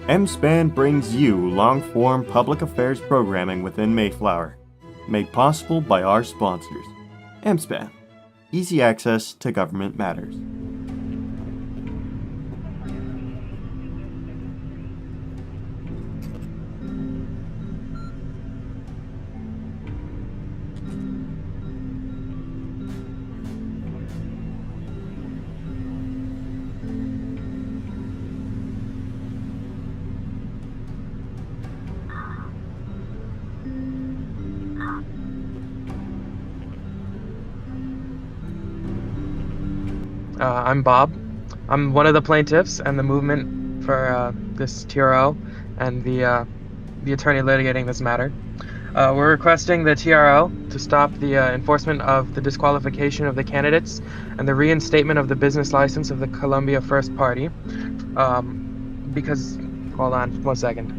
MSPAN brings you long-form public affairs programming within Mayflower, made possible by our sponsors. MSPAN, easy access to government matters. I'm Bob. I'm one of the plaintiffs and the movement for this TRO and the attorney litigating this matter. We're requesting the TRO to stop the enforcement of the disqualification of the candidates and the reinstatement of the business license of the Columbia First Party. Because, hold on, 1 second.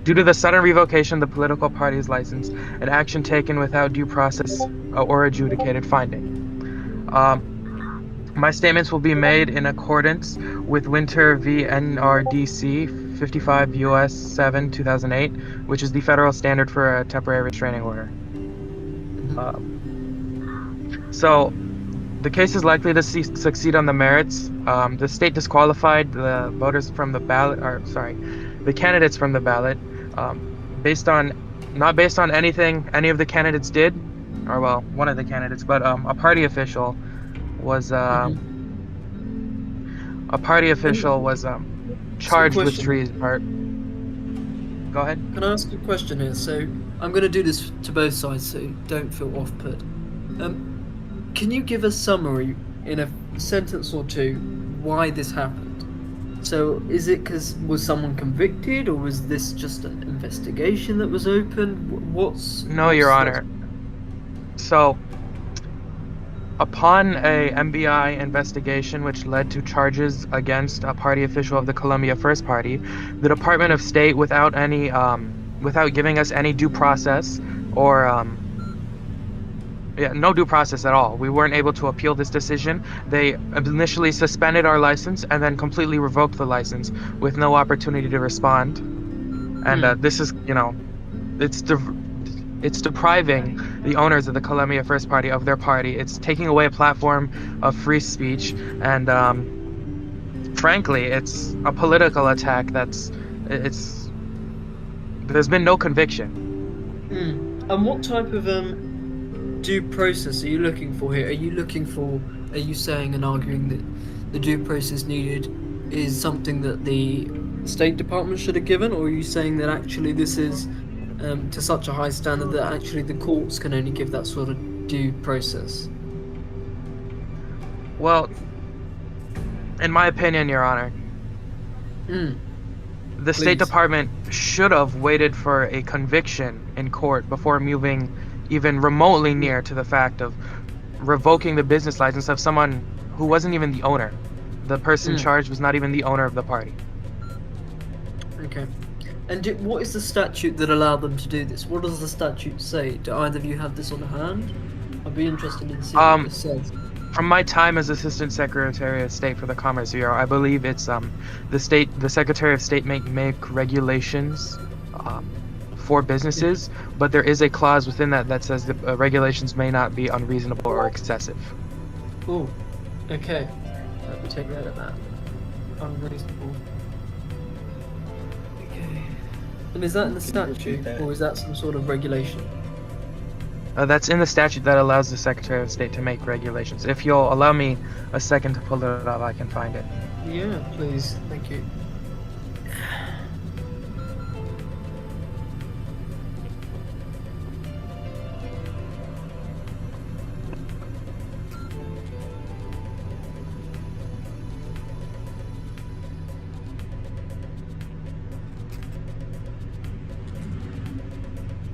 Due to the sudden revocation of the political party's license, an action taken without due process or adjudicated finding. My statements will be made in accordance with Winter v. NRDC 55 U.S. 7 2008, which is the federal standard for a temporary restraining order. So, the case is likely to succeed on the merits. The state disqualified the voters from the ballot, the candidates from the ballot, not based on anything any of the candidates did, or well, one of the candidates, but a party official was charged with treason. Go ahead. Can I ask a question here? So I'm going to do this to both sides, so don't feel off-put. Can you give a summary in a sentence or two why this happened? So is it was someone convicted, or was this just an investigation that was opened? No, Your Honor. So, upon a MBI investigation which led to charges against a party official of the Columbia First Party, the Department of State, without giving us any due process or no due process at all, we weren't able to appeal this decision. They initially suspended our license and then completely revoked the license with no opportunity to respond. And this is, it's depriving the owners of the Columbia First Party of their party. It's taking away a platform of free speech, and frankly, it's a political attack. There's been no conviction. And what type of due process are you looking for here? Are you saying and arguing that the due process needed is something that the State Department should have given, or are you saying that actually this is to such a high standard that actually the courts can only give that sort of due process? Well, in my opinion, Your Honor, the State Department should have waited for a conviction in court before moving even remotely near to the fact of revoking the business license of someone who wasn't even the owner. The person charged was not even the owner of the party. Okay. And what is the statute that allowed them to do this? What does the statute say? Do either of you have this on hand? I'd be interested in seeing what it says. From my time as Assistant Secretary of State for the Commerce Bureau, I believe it's the Secretary of State may make regulations for businesses, but there is a clause within that says that regulations may not be unreasonable or excessive. Oh, okay. Let me take note of that. Unreasonable. Okay. And is that in the statute, or is that some sort of regulation? That's in the statute that allows the Secretary of State to make regulations. If you'll allow me a second to pull it up, I can find it. Yeah, please. Thank you.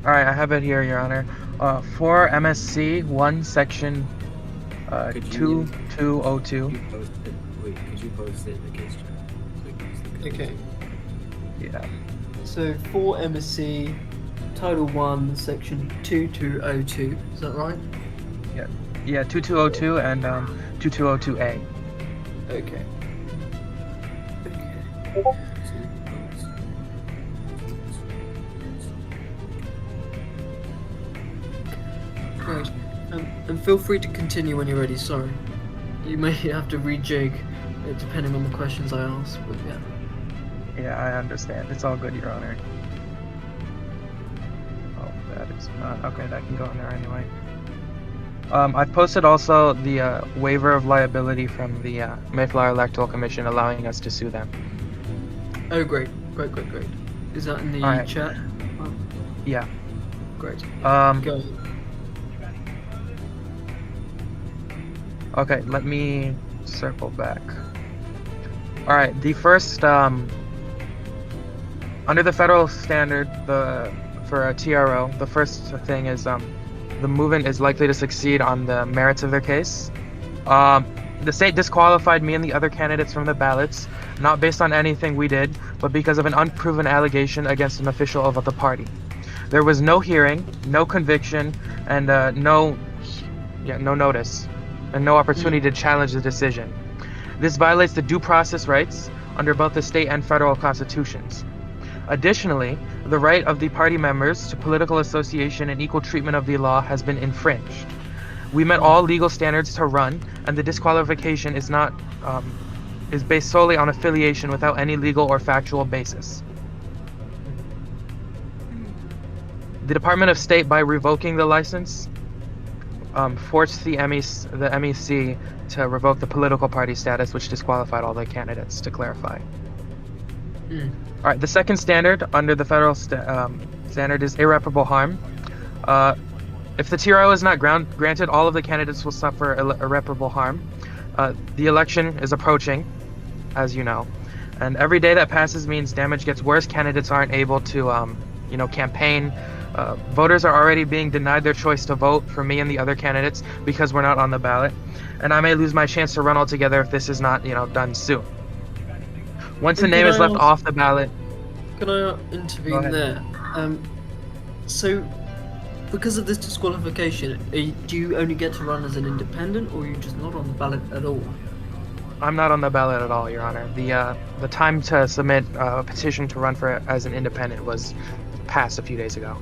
Alright, I have it here, Your Honor. For MSC 1, Section Could you- 2202. Could you post it in the case chat? Okay. Yeah. So for MSc, Title 1, Section 2202. Is that right? Yeah, 2202 and 2202A. Okay. Great. And feel free to continue when you're ready. Sorry. You may have to rejig depending on the questions I ask, but yeah. Yeah, I understand. It's all good, Your Honor. Oh, that is not... Okay, that can go in there anyway. I've posted also the waiver of liability from the Mayflower Electoral Commission allowing us to sue them. Oh, great. Is that in the Alright. chat? Oh, Yeah. great. Um, Go. okay, let me circle back. Alright, the first, under the federal standard, for a TRO, the first thing is, the movement is likely to succeed on the merits of their case. The state disqualified me and the other candidates from the ballots, not based on anything we did, but because of an unproven allegation against an official of the party. There was no hearing, no conviction, and no notice, and no opportunity to challenge the decision. This violates the due process rights under both the state and federal constitutions. Additionally, the right of the party members to political association and equal treatment of the law has been infringed. We met all legal standards to run, and the disqualification is not is based solely on affiliation without any legal or factual basis. The Department of State, by revoking the license, forced the MEC to revoke the political party status, which disqualified all the candidates, to clarify. All right, the second standard under the federal standard is irreparable harm. If the TRO is not granted, all of the candidates will suffer irreparable harm. The election is approaching, as you know, and every day that passes means damage gets worse. Candidates aren't able to, campaign. Voters are already being denied their choice to vote for me and the other candidates because we're not on the ballot, and I may lose my chance to run altogether if this is not, done soon. Once the name is left off the ballot... Can I intervene there? So, because of this disqualification, do you only get to run as an independent, or are you just not on the ballot at all? I'm not on the ballot at all, Your Honor. The time to submit a petition to run for as an independent was passed a few days ago.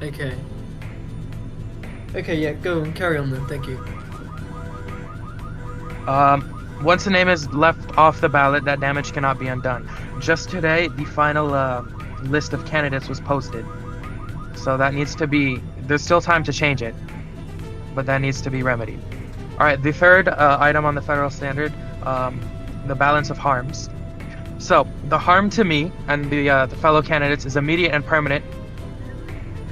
Okay. Okay, yeah, go on, carry on then, thank you. Once the name is left off the ballot, that damage cannot be undone. Just today, the final list of candidates was posted. So that needs to be... There's still time to change it, but that needs to be remedied. Alright, the third item on the federal standard, the balance of harms. So, the harm to me and the fellow candidates is immediate and permanent,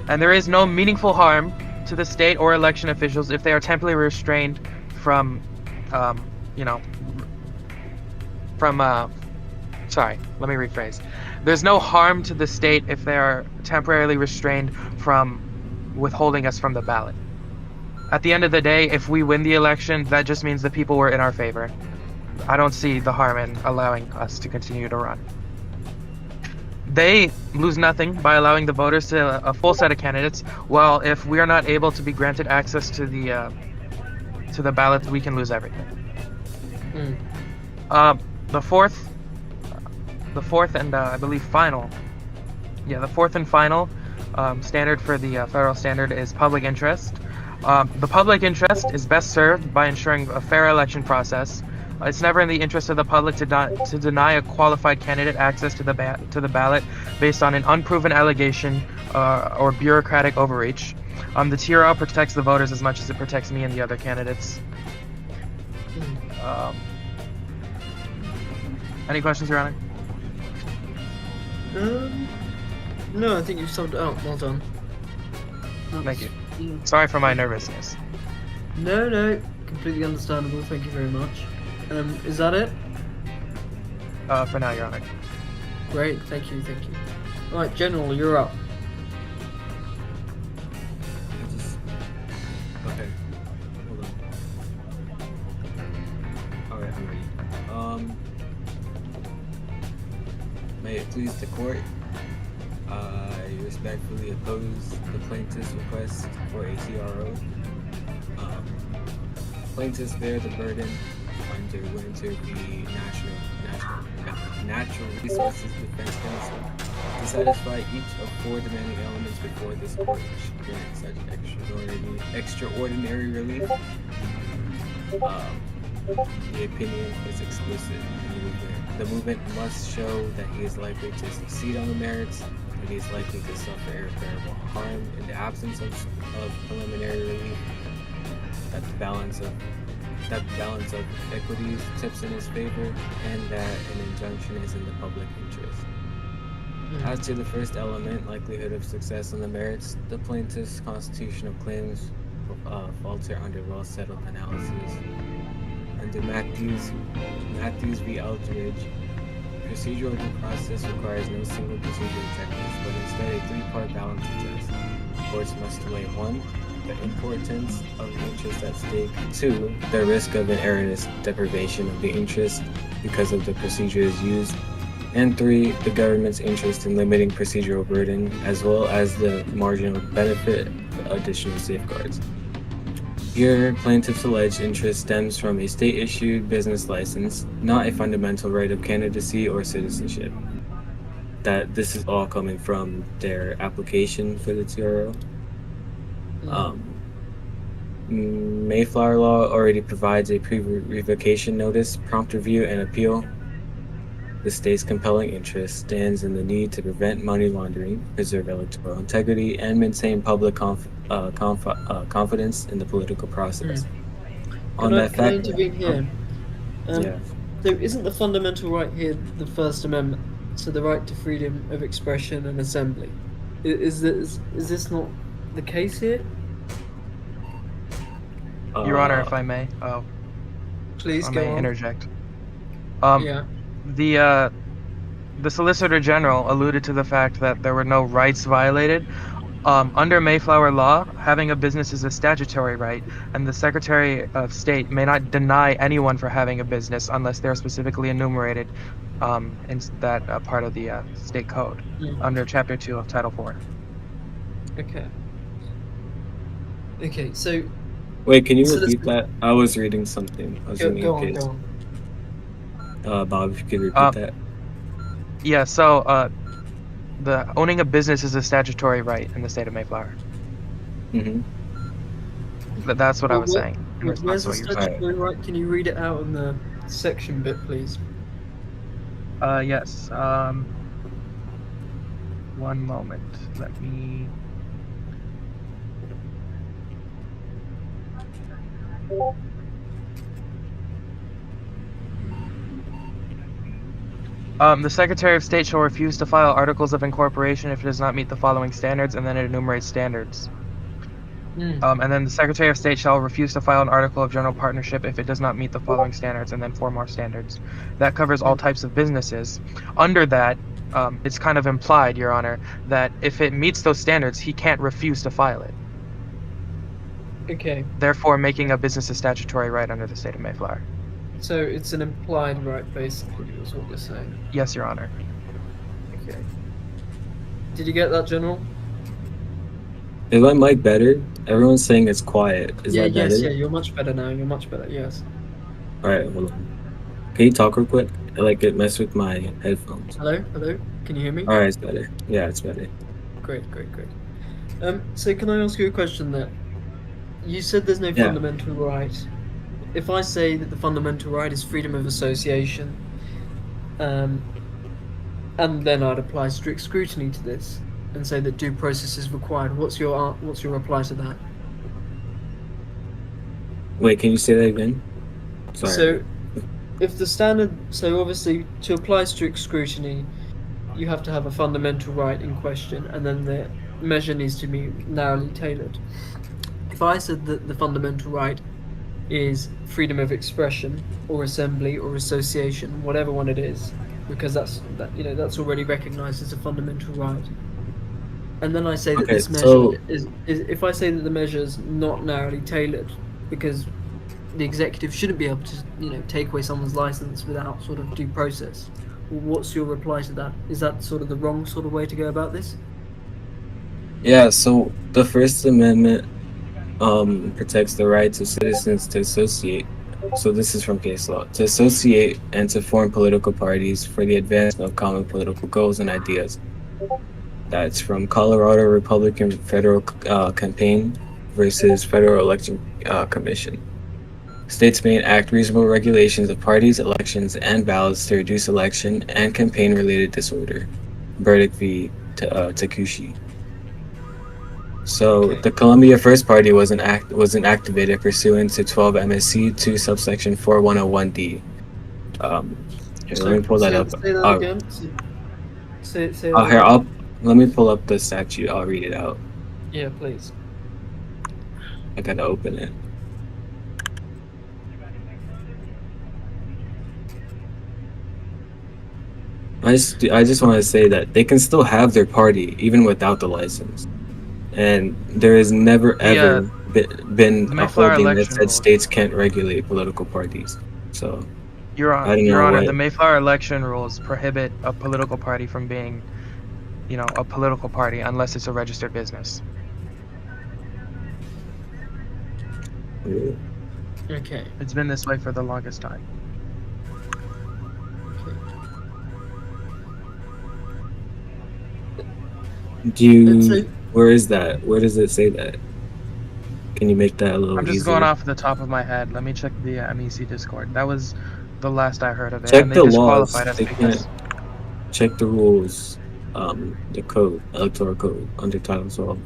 and there is no meaningful harm to the state or election officials if they are temporarily restrained from, sorry, let me rephrase. There's no harm to the state if they are temporarily restrained from withholding us from the ballot. At the end of the day, if we win the election, that just means the people were in our favor. I don't see the harm in allowing us to continue to run. They lose nothing by allowing the voters to a full set of candidates, while if we are not able to be granted access to the ballot, we can lose everything. The fourth and I believe final, the fourth and final standard for the federal standard is public interest. The public interest is best served by ensuring a fair election process. It's never in the interest of the public to deny a qualified candidate access to the ballot based on an unproven allegation or bureaucratic overreach. The TRL protects the voters as much as it protects me and the other candidates. Any questions, Your Honor? No, I think you've summed it up. Well done. Thank you. Yeah. Sorry for my nervousness. No, completely understandable. Thank you very much. Is that it? For now, Your Honor. Great, thank you. Right, General, you're up. Okay. Hold on. Alright, I'm ready. May it please the court, I respectfully oppose the plaintiff's request for a TRO. Plaintiffs bear the burden under Winter v. Natural Resources Defense Council to satisfy each of 4 demanding elements before this court should grant such extraordinary relief. The opinion is explicit. The movement must show that he is likely to succeed on the merits, that he is likely to suffer irreparable harm in the absence of preliminary relief, that the balance of equities tips in his favor, and that an injunction is in the public interest. As to the first element, likelihood of success on the merits, the plaintiff's constitutional claims falter under well-settled analysis. Under Matthews v. Eldridge, procedural due process requires no single procedural checklist, but instead a 3-part balancing test. Courts must weigh 1, the importance of the interest at stake, 2, the risk of an erroneous deprivation of the interest because of the procedures used, and 3, the government's interest in limiting procedural burden, as well as the marginal benefit of additional safeguards. Here, plaintiff's alleged interest stems from a state-issued business license, not a fundamental right of candidacy or citizenship. That this is all coming from their application for the TRO. Mayflower law already provides a pre-revocation notice, prompt review, and appeal. The state's compelling interest stands in the need to prevent money laundering, preserve electoral integrity, and maintain public confidence in the political process. Can I intervene here? Yeah. So isn't the fundamental right here the First Amendment, so the right to freedom of expression and assembly? Is this not the case here? Your Honor, if I may. Please I go may on. interject. Yeah. The Solicitor General alluded to the fact that there were no rights violated. Under Mayflower law, having a business is a statutory right, and the Secretary of State may not deny anyone for having a business unless they're specifically enumerated in that part of the state code under Chapter 2 of Title 4. Okay, so... Wait, can you repeat that? I was reading something. I was reading go a case. on. Bob, if you could repeat that. Yeah, so the owning a business is a statutory right in the state of Mayflower. That's what I was saying. In response Where's to the what you were saying. statutory right? Can you read it out in the section bit, please? Yes. One moment. Let me... The Secretary of State shall refuse to file articles of incorporation if it does not meet the following standards, and then it enumerates standards. And then the Secretary of State shall refuse to file an article of general partnership if it does not meet the following standards, and then 4 more standards. That covers all types of businesses. Under that, it's kind of implied, Your Honor, that if it meets those standards, he can't refuse to file it. Okay. Therefore, making a business a statutory right under the state of Mayflower. So it's an implied right, basically, is what you're saying. Yes, Your Honor. Okay. Did you get that, General? Is my mic better? Everyone's saying it's quiet. Is that better? Yeah, you're much better now. You're much better, yes. Alright, hold on. Can you talk real quick? Like, it messed with my headphones. Hello? Can you hear me? Alright, it's better. Yeah, it's better. Great. So can I ask you a question there? You said there's no fundamental right. If I say that the fundamental right is freedom of association, and then I'd apply strict scrutiny to this, and say that due process is required. What's your reply to that? Wait, can you say that again? Sorry. So, if the standard, so obviously to apply strict scrutiny, you have to have a fundamental right in question, and then the measure needs to be narrowly tailored. If I said that the fundamental right is freedom of expression or assembly or association, whatever one it is, because that's already recognised as a fundamental right. And then I say that this measure is if I say that the measure is not narrowly tailored, because the executive shouldn't be able to take away someone's license without sort of due process. What's your reply to that? Is that sort of the wrong sort of way to go about this? Yeah, so the First Amendment protects the rights of citizens to associate. So this is from case law. To associate and to form political parties for the advancement of common political goals and ideas. That's from Colorado Republican Federal Campaign versus Federal Election Commission. States may enact reasonable regulations of parties, elections, and ballots to reduce election and campaign-related disorder. Burdick v. Takushi. So Okay. the Columbia First Party was activated pursuant to 12 MSC 2 subsection 4101D. Here, let me pull that up. Say that again. Say that Here, again. let me pull up the statute. I'll read it out. Yeah, please. I gotta open it. I just want to say that they can still have their party even without the license, and there has never ever been a holding that said states can't regulate political parties. So, Your Honor, the Mayflower election rules prohibit a political party from being, a political party unless it's a registered business. Okay. It's been this way for the longest time. Where is that? Where does it say that? Can you make that a little easier? I'm just going off the top of my head. Let me check the MEC Discord. That was the last I heard of it. Check and the they laws. disqualified us because... Check the rules. The code, electoral code under Title 12.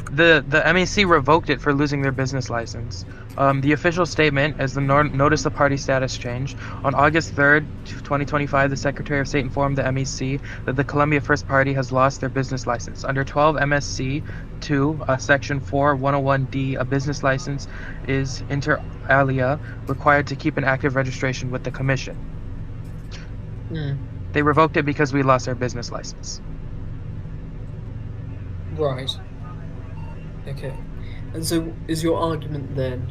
The MEC revoked it for losing their business license. The official statement is the notice of party status change. On August 3rd, 2025, the Secretary of State informed the MEC that the Columbia First Party has lost their business license. Under 12 MSC 2, Section 4101D, a business license is inter alia required to keep an active registration with the Commission. They revoked it because we lost our business license. Right. Okay. And so is your argument then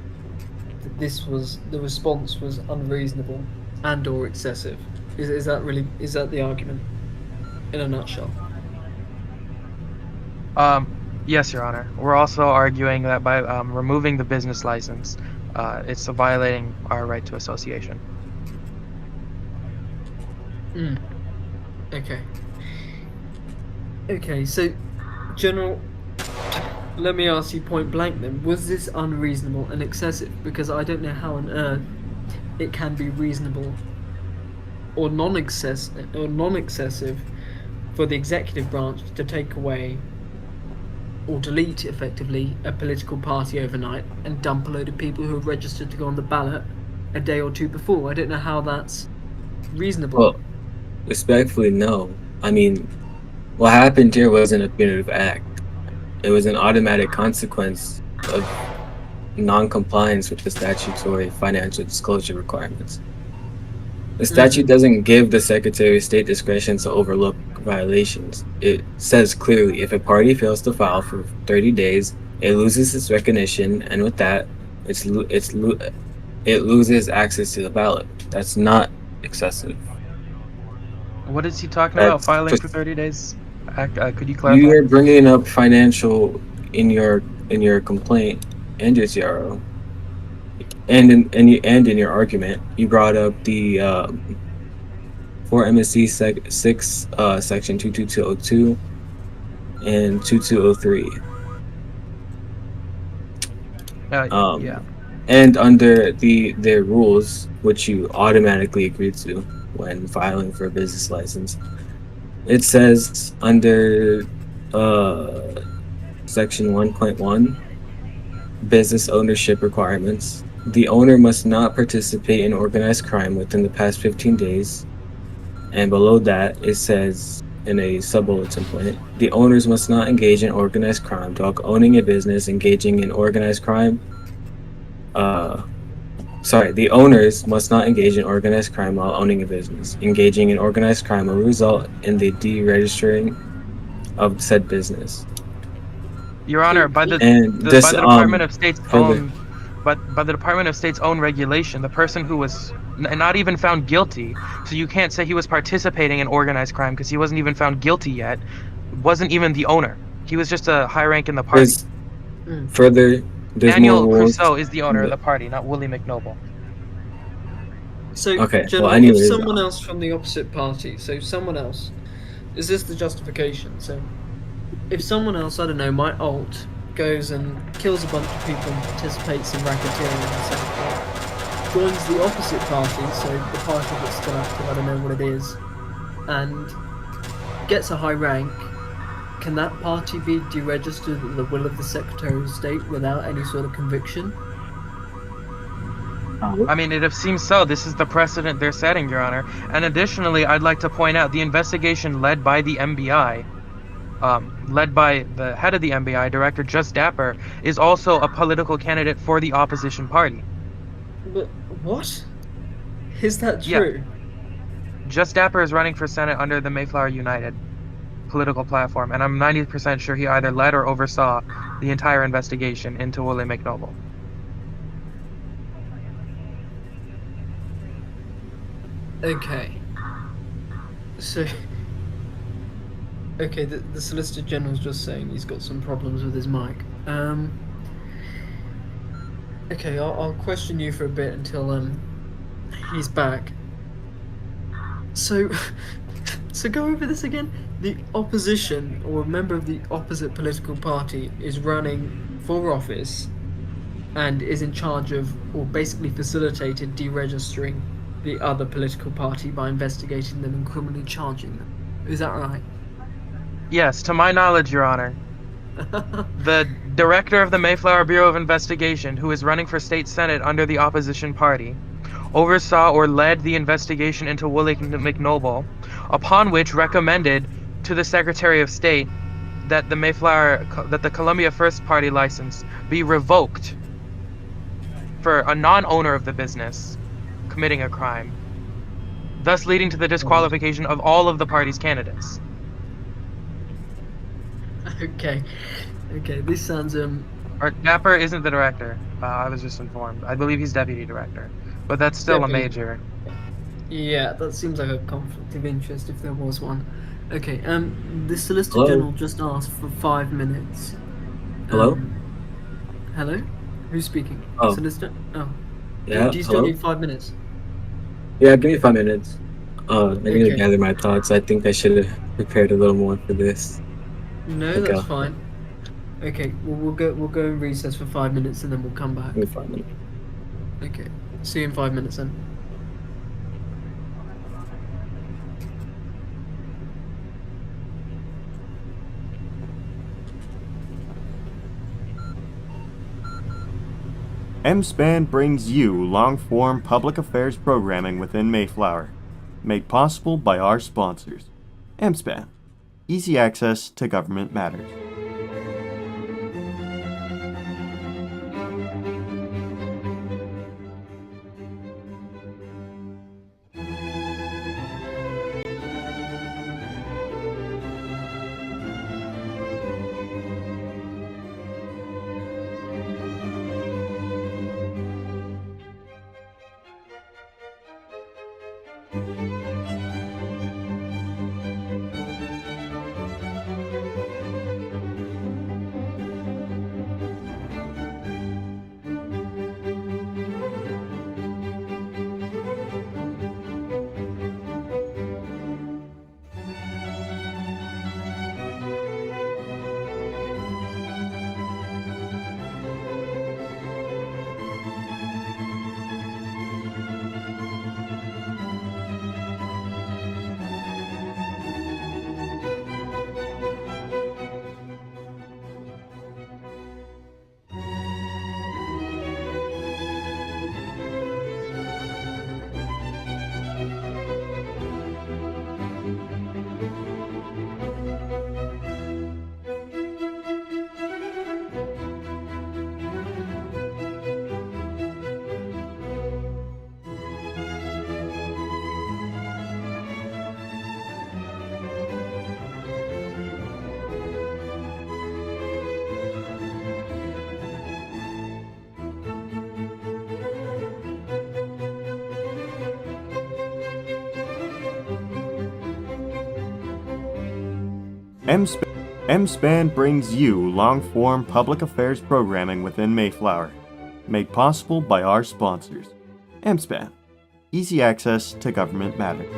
that the response was unreasonable and or excessive? Is that the argument in a nutshell? Yes, Your Honor. We're also arguing that by removing the business license, it's violating our right to association. Okay. Okay, so General, let me ask you point blank then, was this unreasonable and excessive? Because I don't know how on earth it can be reasonable or non-excessive for the executive branch to take away or delete effectively a political party overnight and dump a load of people who have registered to go on the ballot a day or two before. I don't know how that's reasonable. Well, respectfully, no. I mean, what happened here wasn't a punitive act. It was an automatic consequence of non-compliance with the statutory financial disclosure requirements. The statute doesn't give the Secretary of State discretion to overlook violations. It says clearly if a party fails to file for 30 days, it loses its recognition, and with that, it loses access to the ballot. That's not excessive. What is he talking about? Filing for 30 days? Could you clarify? You are bringing up financial in your complaint and your TRO, and in your argument. You brought up the 4 MSC 6 section 22202 and 2203. Yeah. And under the rules, which you automatically agreed to when filing for a business license, It says under section 1.1, business ownership requirements. The owner must not participate in organized crime within the past 15 days. And below that, it says in a sub-bulletin point, the owners must not engage in organized crime. Dog owning a business, engaging in organized crime. The owners must not engage in organized crime while owning a business. Engaging in organized crime will result in the deregistering of said business. Your Honor, by the And by this the Department of State's further, own, but by the Department of State's own regulation, the person who was not even found guilty, so you can't say he was participating in organized crime because he wasn't even found guilty yet, wasn't even the owner. He was just a high rank in the party. there's further, there's more Daniel rules. Crusoe is the owner of the party, not Willie McNoble. So, Okay, General, well, if anyways, someone else from the opposite party, so someone else, is this the justification? So, if someone else, I don't know, my alt, goes and kills a bunch of people and participates in racketeering and so forth, joins the opposite party, so the party that's still active, I don't know what it is, and gets a high rank, can that party be deregistered at the will of the Secretary of State without any sort of conviction? I mean, it seems so. This is the precedent they're setting, Your Honor. And additionally, I'd like to point out the investigation led by the MBI, led by the head of the MBI, Director Just Dapper, is also a political candidate for the opposition party. But what? Is that Yeah. true? Just Dapper is running for Senate under the Mayflower United political platform, and I'm 90% sure he either led or oversaw the entire investigation into Willie McNoble. Okay. So, okay, the Solicitor General's just saying he's got some problems with his mic. Okay, I'll question you for a bit until he's back. So, so go over this again. The opposition, or a member of the opposite political party, is running for office and is in charge of, or basically facilitated, deregistering the other political party by investigating them and criminally charging them. Is that right? Yes, to my knowledge, Your Honor. The director of the Mayflower Bureau of Investigation, who is running for state senate under the opposition party, oversaw or led the investigation into Willie McNoble, upon which recommended to the Secretary of State that the Columbia First Party license be revoked for a non-owner of the business committing a crime, thus leading to the disqualification of all of the party's candidates. Okay, this sounds Or Dapper isn't the director. I was just informed. I believe he's deputy director, but that's still Deputy. a major. Yeah, that seems like a conflict of interest if there was one. Okay, the Solicitor Hello? General just asked for 5 minutes. Hello? Hello? Who's speaking? Oh. Solicitor? Oh. Yeah, Do you still hello? need 5 minutes? Yeah, give me 5 minutes. I need to Okay. gather my thoughts. I think I should have prepared a little more for this. No, Okay. that's fine. Okay, well, we'll go and recess for 5 minutes and then we'll come back. Give me 5 minutes. Okay, see you in 5 minutes then. MSPAN brings you long-form public affairs programming within Mayflower, made possible by our sponsors. MSPAN, easy access to government matters. MSPAN brings you long-form public affairs programming within Mayflower, made possible by our sponsors. MSPAN, easy access to government matters.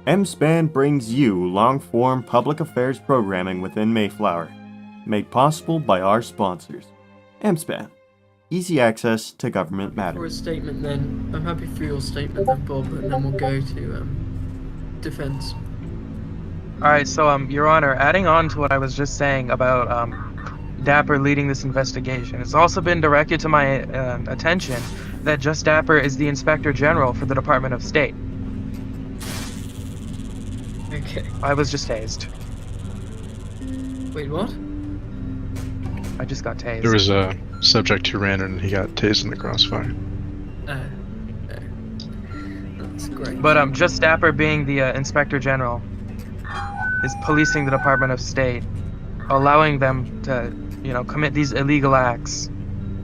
MSPAN brings you long-form public affairs programming within Mayflower, made possible by our sponsors. MSPAN, easy access to government For a matters. statement then, I'm happy for your statement then, Bob, and then we'll go to defense. Alright, so, Your Honor, adding on to what I was just saying about, Dapper leading this investigation, it's also been directed to my attention that Just Dapper is the Inspector General for the Department of State. Okay. I was just tased. Wait, what? I just got tased. There was a subject who ran and he got tased in the crossfire. Oh. That's great. But Just Dapper being the Inspector General is policing the Department of State, allowing them to, commit these illegal acts,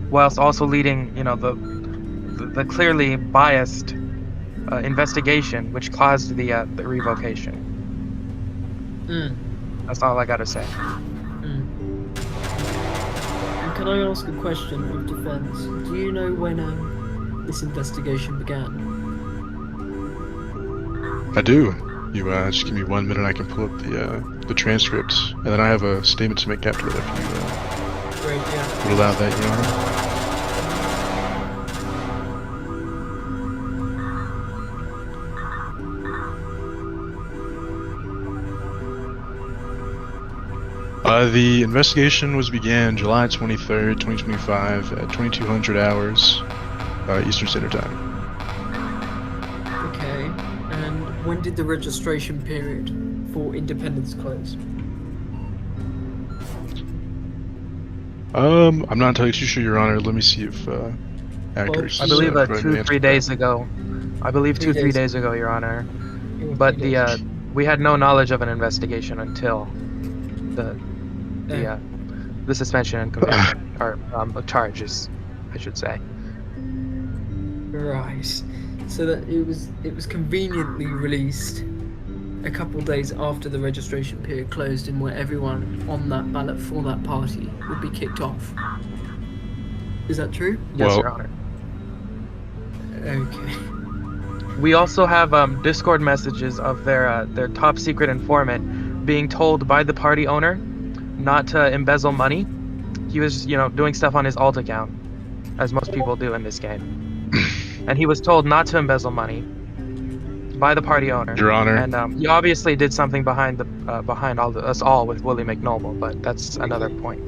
whilst also leading, the clearly biased investigation which caused the revocation. That's all I gotta say. And can I ask a question of defense? Do you know when this investigation began? I do. You just give me 1 minute, I can pull up the transcripts, and then I have a statement to make after that if you Great, yeah. would allow that, Your Honor. The investigation began July 23rd, 2025 at 2200 hours Eastern Standard Time. Okay. And when did the registration period for independence close? I'm not entirely too sure, Your Honor. Let me see if accuracy. I believe providing an 2-3 answer. days ago. I believe 3 2-3 days. days ago, Your Honor. It was But 3 days. we had no knowledge of an investigation until the suspension and conviction, or charges, I should say. Right. So that it was conveniently released a couple days after the registration period closed, and where everyone on that ballot for that party would be kicked off. Is that true? Yes, Well- Your Honor. Okay. We also have Discord messages of their top secret informant being told by the party owner not to embezzle money. He was, doing stuff on his alt account, as most people do in this game, and he was told not to embezzle money by the party owner. Your Honor. And he obviously did something behind us all with Willie McNoble, but that's another point.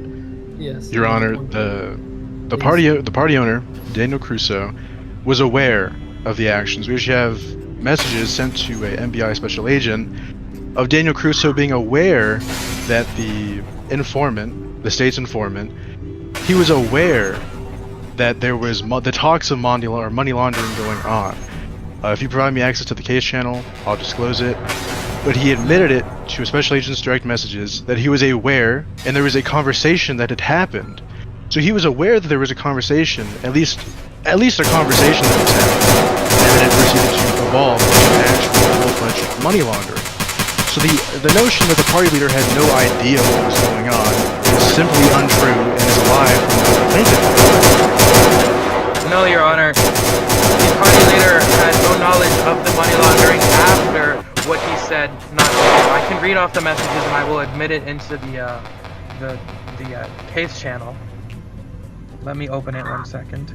Yes. Your Honor, the party owner, Daniel Crusoe, was aware of the actions. We actually have messages sent to a MBI special agent of Daniel Crusoe being aware that the informant, the state's informant, he was aware that there was the talks of money laundering going on. If you provide me access to the case channel, I'll disclose it. But he admitted it to a special agent's direct messages that he was aware, and there was a conversation that had happened. So he was aware that there was a conversation, at least a conversation that was happening, and then it proceeded to evolve into actual full-fledged money laundering. So the notion that the party leader had no idea what was going on is simply untrue and is a lie from the plaintiff. No, Your Honor. The party leader had no knowledge of the money laundering after what he said not to do. I can read off the messages and I will admit it into the case channel. Let me open it 1 second.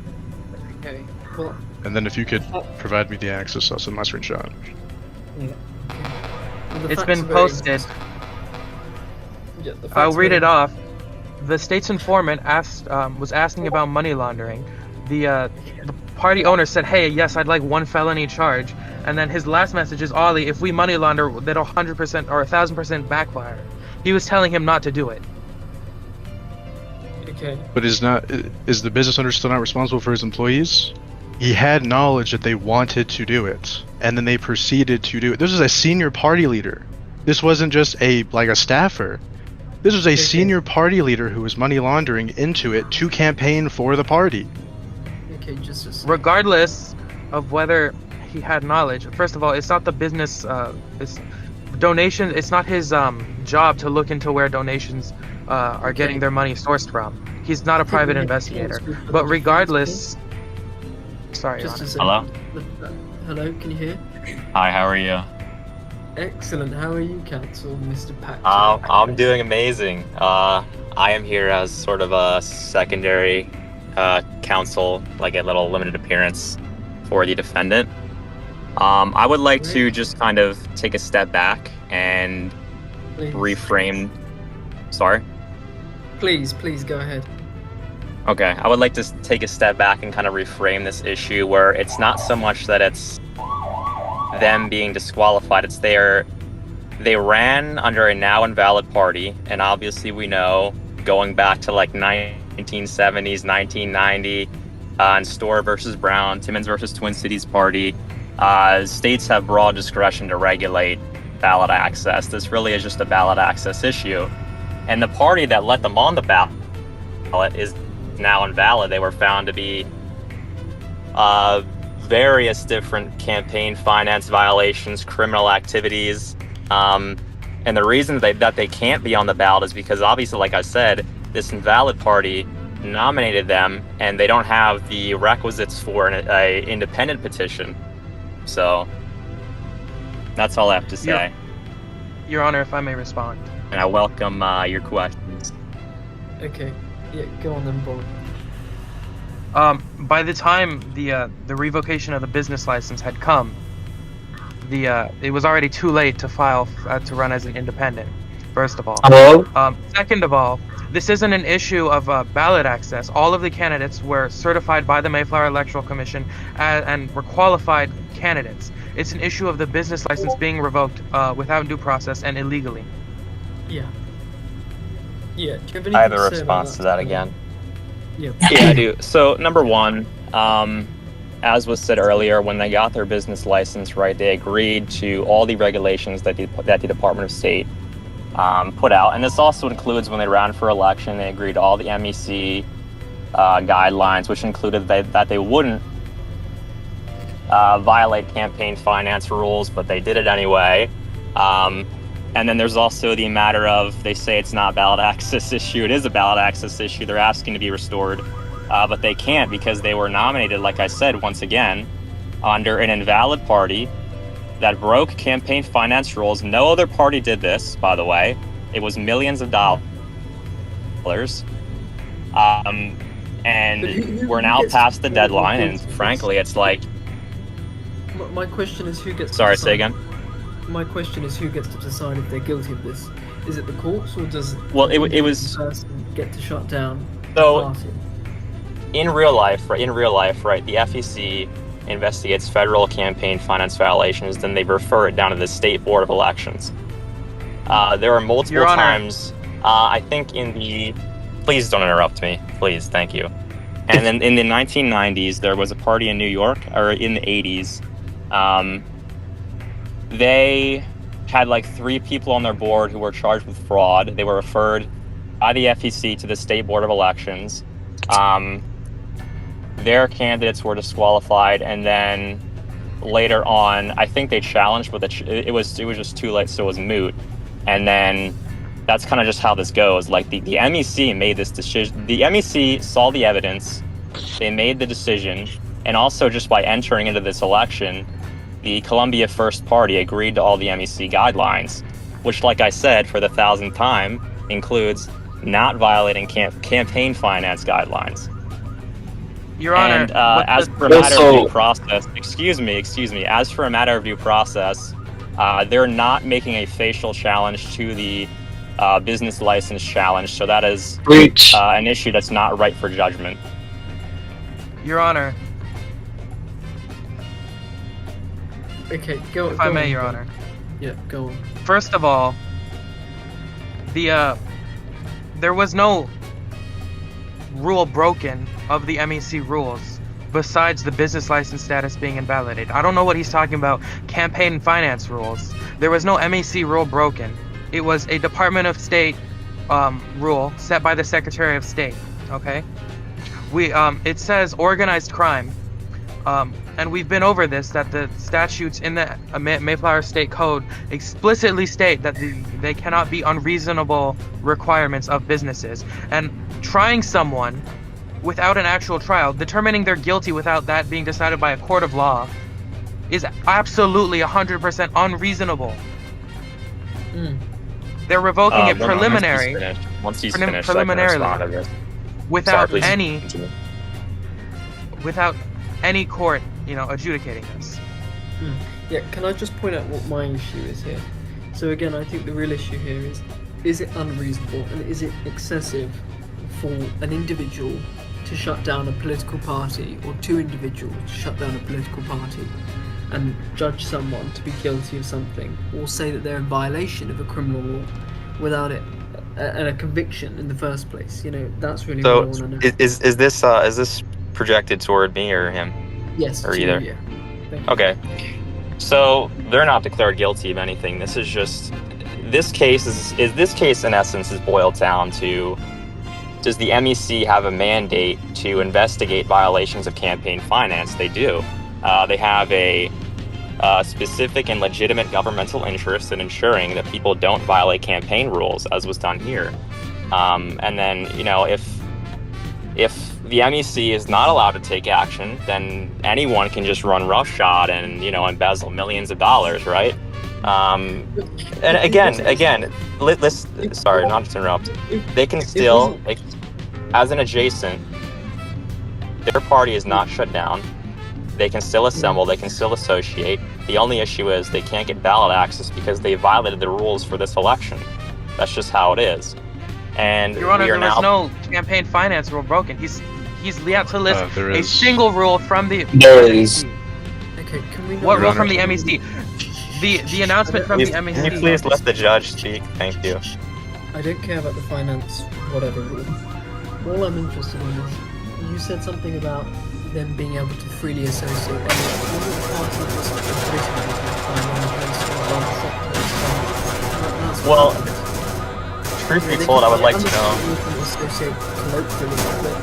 Okay. Well. And then if you could provide me the access, I'll send my screenshot. Yeah. Well, the It's facts been are very posted. interesting. Yeah, the facts I'll are read very- it off. The state's informant was asking about money laundering. The party owner said, "Hey, yes, I'd like 1 felony charge." And then his last message is, "Ollie, if we money launder, that'll 100% or 1,000% backfire." He was telling him not to do it. Okay. But is the business owner still not responsible for his employees? He had knowledge that they wanted to do it, and then they proceeded to do it. This was a senior party leader. This wasn't just a staffer. This was a senior party leader who was money laundering into it to campaign for the party. Okay, just a second. Regardless of whether he had knowledge, first of all, it's not the business. It's donation. It's not his job to look into where donations are getting their money sourced from. He's not a private investigator. But regardless, sorry, Your Just Honor. a second. Hello? Hello, can you hear? Hi, how are you? Excellent. How are you, Counsel, Mr. Pack? I'm doing amazing. I am here as sort of a secondary counsel, like a little limited appearance for the defendant. I would like to just kind of take a step back and Please. reframe. Sorry? Please go ahead. Okay, I would like to take a step back and kind of reframe this issue where it's not so much that it's them being disqualified, it's they ran under a now invalid party, and obviously we know, going back to like 1970s, 1990, and Storr versus Brown, Timmons versus Twin Cities Party, states have broad discretion to regulate ballot access. This really is just a ballot access issue. And the party that let them on the ballot is now invalid. They were found to be various different campaign finance violations, criminal activities. And the reason that they can't be on the ballot is because obviously, like I said, this invalid party nominated them and they don't have the requisites for an independent petition. So that's all I have to say. Your Honor, if I may respond. And I welcome your questions. Okay. Yeah, go on then, Bob. By the time the revocation of the business license had come, it was already too late to file to run as an independent. First of all. Hello? Second of all, this isn't an issue of ballot access. All of the candidates were certified by the Mayflower Electoral Commission and were qualified candidates. It's an issue of the business license being revoked without due process and illegally. Yeah. Yeah. Do you have I have a anything to say about response to that again. Yeah. Yeah, I do. So, number one, as was said earlier, when they got their business license, right, they agreed to all the regulations that the Department of State put out. And this also includes when they ran for election, they agreed to all the MEC guidelines, which included that they wouldn't violate campaign finance rules, but they did it anyway. And then there's also the matter of, they say it's not a ballot access issue. It is a ballot access issue. They're asking to be restored, but they can't because they were nominated, like I said, once again, under an invalid party that broke campaign finance rules. No other party did this, by the way. It was millions of dollars. And we're now past the deadline, and frankly, it's like... My question is who gets Sorry, to say decide? again? My question is who gets to decide if they're guilty of this? Is it the courts, or does Well, it the was... person get to shut down the So, party? in real life, right, the FEC investigates federal campaign finance violations, then they refer it down to the State Board of Elections. There are multiple Your Honor. times, I think in the... Please don't interrupt me, please, thank you. And then in the 1990s, there was a party in New York, or in the 80s, they had like 3 people on their board who were charged with fraud. They were referred by the FEC to the State Board of Elections. Their candidates were disqualified, and then later on, I think they challenged, but it was just too late, so it was moot. And then that's kind of just how this goes. Like the MEC made this decision. The MEC saw the evidence, they made the decision, and also just by entering into this election, the Columbia First Party agreed to all the MEC guidelines, which, like I said, for the 1,000th time, includes not violating campaign finance guidelines. Your Honor, And as for a matter of due process, excuse me, as for a matter of due process, they're not making a facial challenge to the business license challenge, so that is an issue that's not right for judgment. Your Honor, Okay, go. if I may, Your Honor. Yeah, go on. First of all, there was no rule broken of the MEC rules besides the business license status being invalidated. I don't know what he's talking about. Campaign and finance rules. There was no MEC rule broken. It was a Department of State rule set by the Secretary of State. Okay. It says organized crime. And we've been over this, that the statutes in the Mayflower State Code explicitly state that they cannot be unreasonable requirements of businesses. And trying someone without an actual trial, determining they're guilty without that being decided by a court of law, is absolutely 100% unreasonable. They're revoking it preliminary. Once he's finished, preliminarily, I can respond to this. Without Sorry, please any continue. without any court, adjudicating this. Yeah, can I just point out what my issue is here? So again, I think the real issue here is it unreasonable and is it excessive for an individual to shut down a political party, or 2 individuals to shut down a political party and judge someone to be guilty of something, or say that they're in violation of a criminal law without it and a conviction in the first place? That's really what I want to know. Is this projected toward me or him? Yes, or to either? you, yeah. Thank you. Okay. So they're not declared guilty of anything. This is just this case in essence is boiled down to, does the MEC have a mandate to investigate violations of campaign finance? They do. They have a specific and legitimate governmental interest in ensuring that people don't violate campaign rules, as was done here. And then, if the MEC is not allowed to take action, then anyone can just run roughshod and, embezzle millions of dollars, right? And again, let's sorry, not to interrupt. They can still, as an adjacent, their party is not shut down. They can still assemble, they can still associate. The only issue is they can't get ballot access because they violated the rules for this election. That's just how it is. And Your Honor, we are there was now... no campaign finance rule broken. He's yet to list There a is. single rule from the There is. Okay, can we not... What Your rule Honor. from the MEC? The announcement from the MEC. Can you please let the judge speak? Thank you. I don't care about the finance, whatever rule. All I'm interested in is, you said something about them being able to freely associate. And one of the parties was a political business, Well, truth be told, I would like to know. They can associate colloquially, but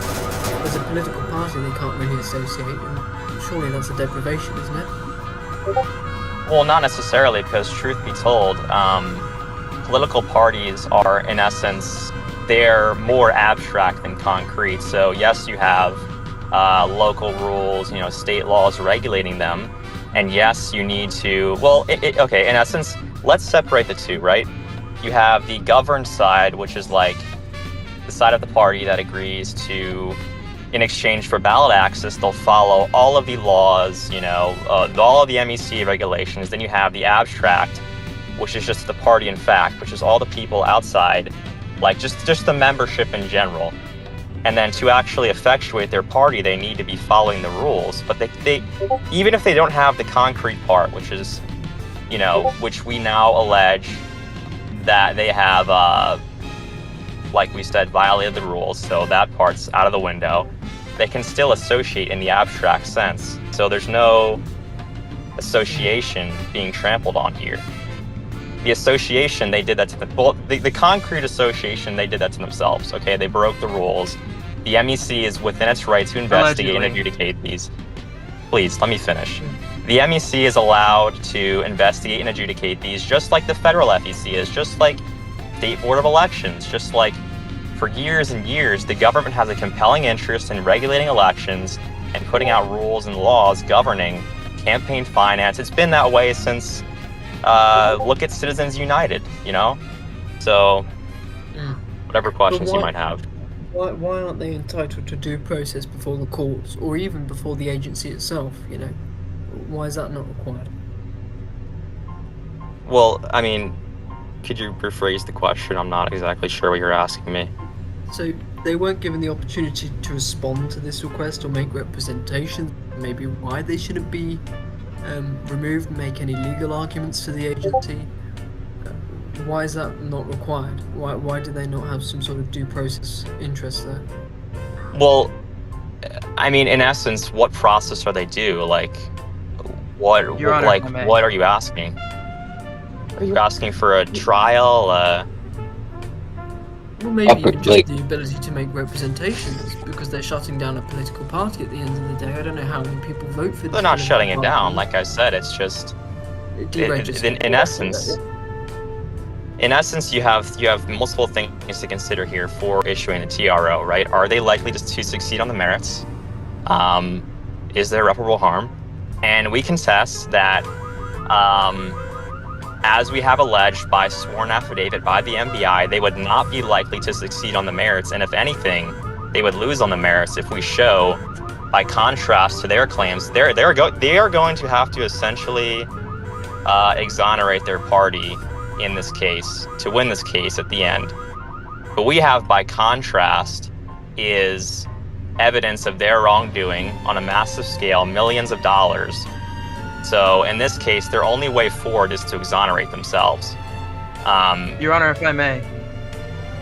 as a political party, they can't really associate. And surely that's a deprivation, isn't it? Well, not necessarily, because truth be told, political parties are, in essence, they're more abstract than concrete. So yes, you have local rules, state laws regulating them, and yes, you need to. Well, okay. In essence, let's separate the two, right? You have the governed side, which is like the side of the party that agrees to, in exchange for ballot access, they'll follow all of the laws, all of the MEC regulations. Then you have the abstract, which is just the party in fact, which is all the people outside, like just the membership in general. And then to actually effectuate their party, they need to be following the rules. But they even if they don't have the concrete part, which is, which we now allege that they have, like we said, violated the rules, so that part's out of the window. They can still associate in the abstract sense. So there's no association being trampled on here. The association, they did that to the concrete association, they did that to themselves, okay? They broke the rules. The MEC is within its right to investigate and adjudicate these. Please, let me finish. The MEC is allowed to investigate and adjudicate these just like the federal FEC is, just like State Board of Elections, just like for years and years, the government has a compelling interest in regulating elections and putting out rules and laws governing campaign finance. It's been that way since, look at Citizens United, So, whatever questions you might have. Why aren't they entitled to due process before the courts, or even before the agency itself, Why is that not required? Well, I mean, could you rephrase the question? I'm not exactly sure what you're asking me. So they weren't given the opportunity to respond to this request or make representations, maybe why they shouldn't be removed, make any legal arguments to the agency. Why is that not required? Why do they not have some sort of due process interest there? Well, I mean, in essence, what process are they due? Like, what are you asking? Are you asking for a trial? Well, maybe even just the ability to make representations, because they're shutting down a political party at the end of the day. I don't know how many people vote for this. They're not shutting it down. Like I said, it's just in essence, you have multiple things to consider here for issuing a TRO, right? Are they likely to succeed on the merits? Is there irreparable harm? And we contest that, as we have alleged by sworn affidavit by the MBI, they would not be likely to succeed on the merits, and if anything, they would lose on the merits if we show, by contrast to their claims, they are going to have to essentially exonerate their party in this case to win this case at the end. What we have, by contrast, is evidence of their wrongdoing on a massive scale, millions of dollars. So in this case, their only way forward is to exonerate themselves. Your Honor, if I may.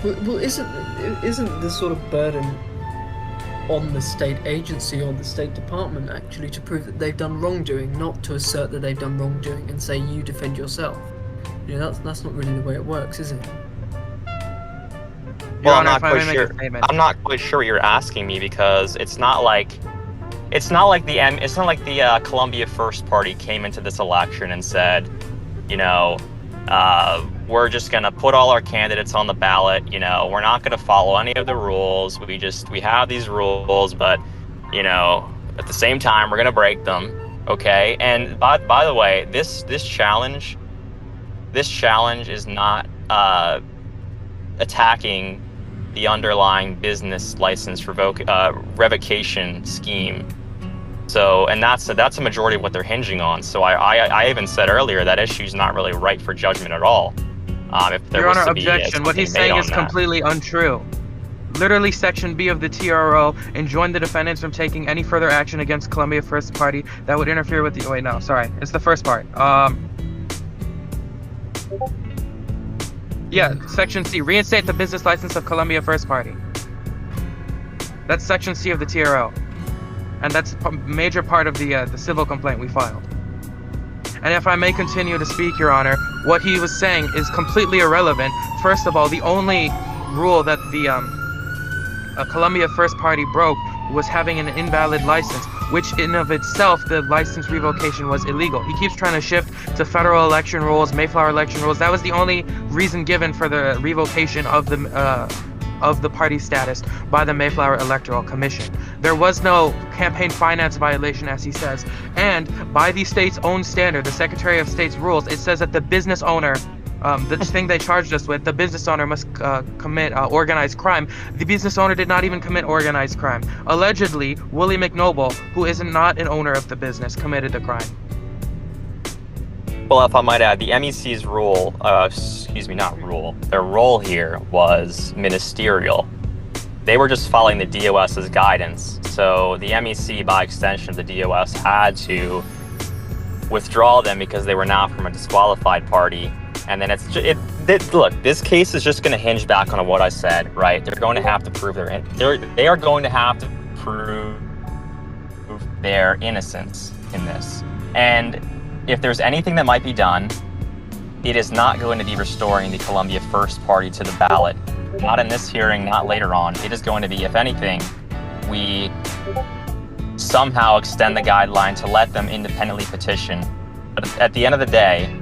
Well, isn't this sort of burden on the state agency or the State Department actually to prove that they've done wrongdoing, not to assert that they've done wrongdoing and say you defend yourself? That's not really the way it works, is it? Well, I'm not quite sure what you're asking me, because it's not like the Columbia First Party came into this election and said, we're just gonna put all our candidates on the ballot. We're not gonna follow any of the rules. We have these rules, but at the same time, we're gonna break them. Okay. And by the way, this challenge is not attacking the underlying business license revocation scheme. So, and that's a majority of what they're hinging on. So I even said earlier that issue's not really ripe for judgment at all. If there Your was Honor, to be objection. What he's saying is completely untrue. Literally, Section B of the TRO enjoined the defendants from taking any further action against Columbia First Party that would interfere with the. Wait, no, sorry, it's the first part. Yeah, Section C, reinstate the business license of Columbia First Party. That's Section C of the TRO. And that's a major part of the civil complaint we filed. And if I may continue to speak, Your Honor, what he was saying is completely irrelevant. First of all, the only rule that the Columbia First Party broke was having an invalid license. which in of itself, the license revocation was illegal. He keeps trying to shift to federal election rules, Mayflower election rules. That was the only reason given for the revocation of the party status by the Mayflower Electoral Commission. There was no campaign finance violation, as he says, and by the state's own standard, the Secretary of State's rules, it says that the business owner, the thing they charged us with, the business owner must commit organized crime. The business owner did not even commit organized crime. Allegedly, Willie McNoble, who is not an owner of the business, committed the crime. Well, if I might add, the MEC's rule, their role here was ministerial. They were just following the DOS's guidance. So the MEC, by extension, the DOS had to withdraw them because they were not from a disqualified party. And then look, this case is just going to hinge back on what I said, right? They're going to have to prove they are going to have to prove their innocence in this. And if there's anything that might be done, it is not going to be restoring the Columbia First Party to the ballot. Not in this hearing, not later on. It is going to be, if anything, we somehow extend the guideline to let them independently petition. But at the end of the day,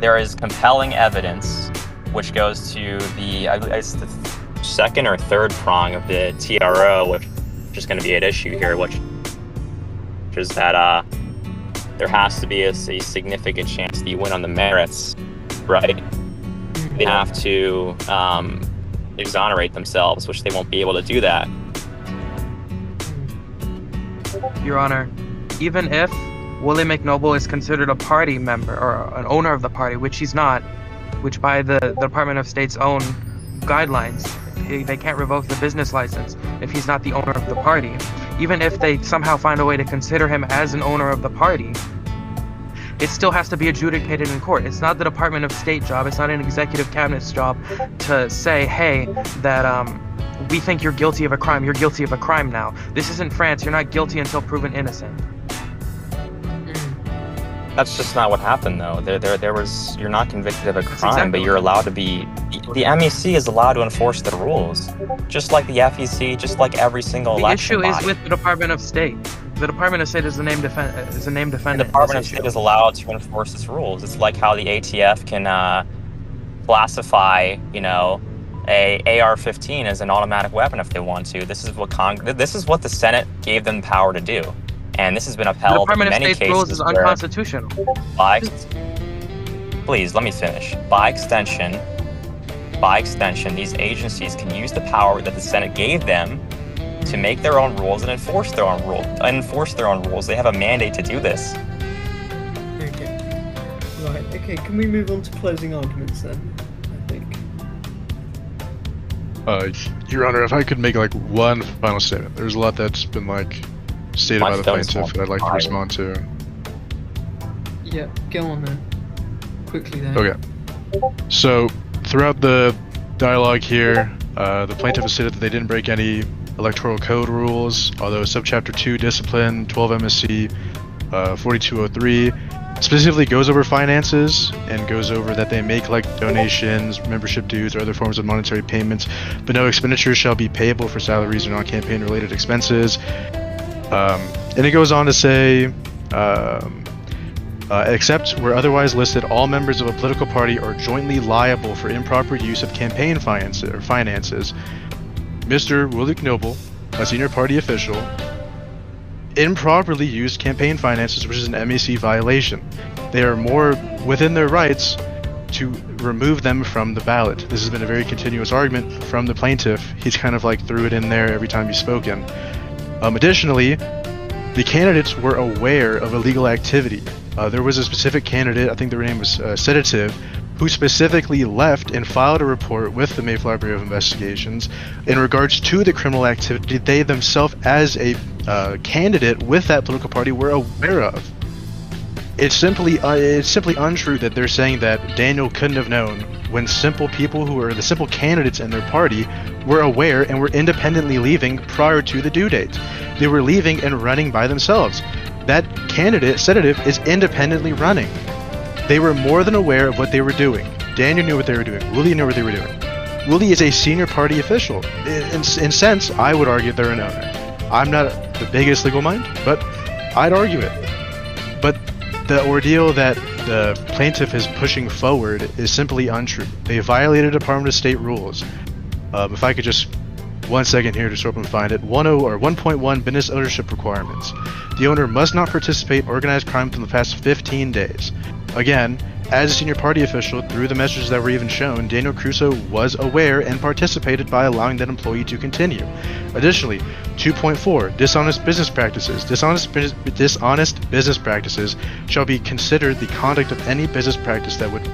there is compelling evidence, which goes to it's the second or third prong of the TRO, which is going to be at issue here, which is that there has to be a significant chance that you win on the merits, right? They have to exonerate themselves, which they won't be able to do that. Your Honor, even if Willie McNoble is considered a party member or an owner of the party, which he's not, which by the Department of State's own guidelines, they can't revoke the business license if he's not the owner of the party. Even if they somehow find a way to consider him as an owner of the party, it still has to be adjudicated in court. It's not the Department of State job, it's not an executive cabinet's job to say, hey, that we think you're guilty of a crime now. This isn't France, you're not guilty until proven innocent. That's just not what happened, though. You're not convicted of a crime, exactly. But you're allowed to be. The MEC is allowed to enforce the rules, just like the FEC, just like every single election body. The issue is with the Department of State. The Department of State is a named defendant. The Department of State is allowed to enforce its rules. It's like how the ATF can classify, a AR-15 as an automatic weapon if they want to. This is what the Senate gave them power to do. And this has been upheld in many cases. The Department of State's rules is unconstitutional. Please, let me finish. By extension, these agencies can use the power that the Senate gave them to make their own rules and enforce their own rules. They have a mandate to do this. Okay. Right. Okay. Can we move on to closing arguments then? I think. Your Honor, if I could make one final statement. There's a lot that's been stated by the plaintiff that I'd like to respond to. Yeah, go on then. Quickly then. Okay. So, throughout the dialogue here, the plaintiff has stated that they didn't break any electoral code rules, although Subchapter 2 Discipline, 12 MSC 4203 specifically goes over finances and goes over that they make donations, membership dues, or other forms of monetary payments, but no expenditures shall be payable for salaries or non-campaign related expenses. And it goes on to say, except where otherwise listed, all members of a political party are jointly liable for improper use of campaign finances. Mr. Willie McNoble, a senior party official, improperly used campaign finances, which is an MEC violation. They are more within their rights to remove them from the ballot. This has been a very continuous argument from the plaintiff. He's kind of threw it in there every time he's spoken. Additionally, the candidates were aware of illegal activity. There was a specific candidate, I think their name was Sedative, who specifically left and filed a report with the Mayflower Bureau of Investigations in regards to the criminal activity they themselves, as a candidate with that political party, were aware of. It's simply untrue that they're saying that Daniel couldn't have known, when simple people who are the simple candidates in their party were aware and were independently leaving prior to the due date. They were leaving and running by themselves. That candidate, Sedative, is independently running. They were more than aware of what they were doing. Daniel knew what they were doing. Willie knew what they were doing. Willie is a senior party official. In sense, I would argue they're an owner. I'm not the biggest legal mind, but I'd argue it. But the ordeal that the plaintiff is pushing forward is simply untrue. They violated Department of State rules. If I could just 1 second here to sort and find it. 1.1 business ownership requirements. The owner must not participate in organized crime for the past 15 days. Again, as a senior party official, through the messages that were even shown, Daniel Crusoe was aware and participated by allowing that employee to continue. Additionally, 2.4 dishonest business practices. Dishonest business practices shall be considered the conduct of any business practice that would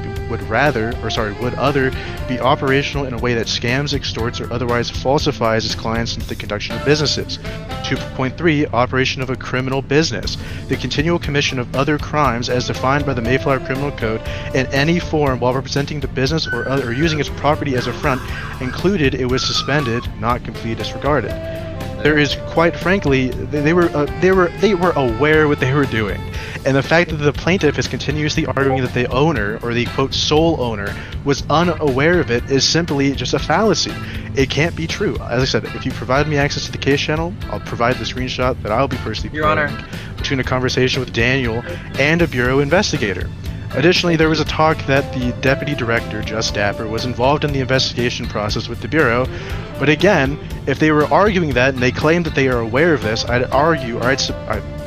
other be operational in a way that scams, extorts, or otherwise falsifies its clients into the conduction of businesses. 2.3 operation of a criminal business. The continual commission of other crimes as defined by the Mayflower Criminal Code in any form while representing the business or using its property as a front, included it was suspended, not completely disregarded. There is, quite frankly, they were aware what they were doing, and the fact that the plaintiff is continuously arguing that the owner, or the quote sole owner, was unaware of it is simply just a fallacy. It can't be true. As I said, if you provide me access to the case channel, I'll provide the screenshot that I'll be personally Your Honor, between a conversation with Daniel and a bureau investigator. Additionally, there was a talk that the deputy director, Just Dapper, was involved in the investigation process with the bureau. But again, if they were arguing that and they claim that they are aware of this, I'd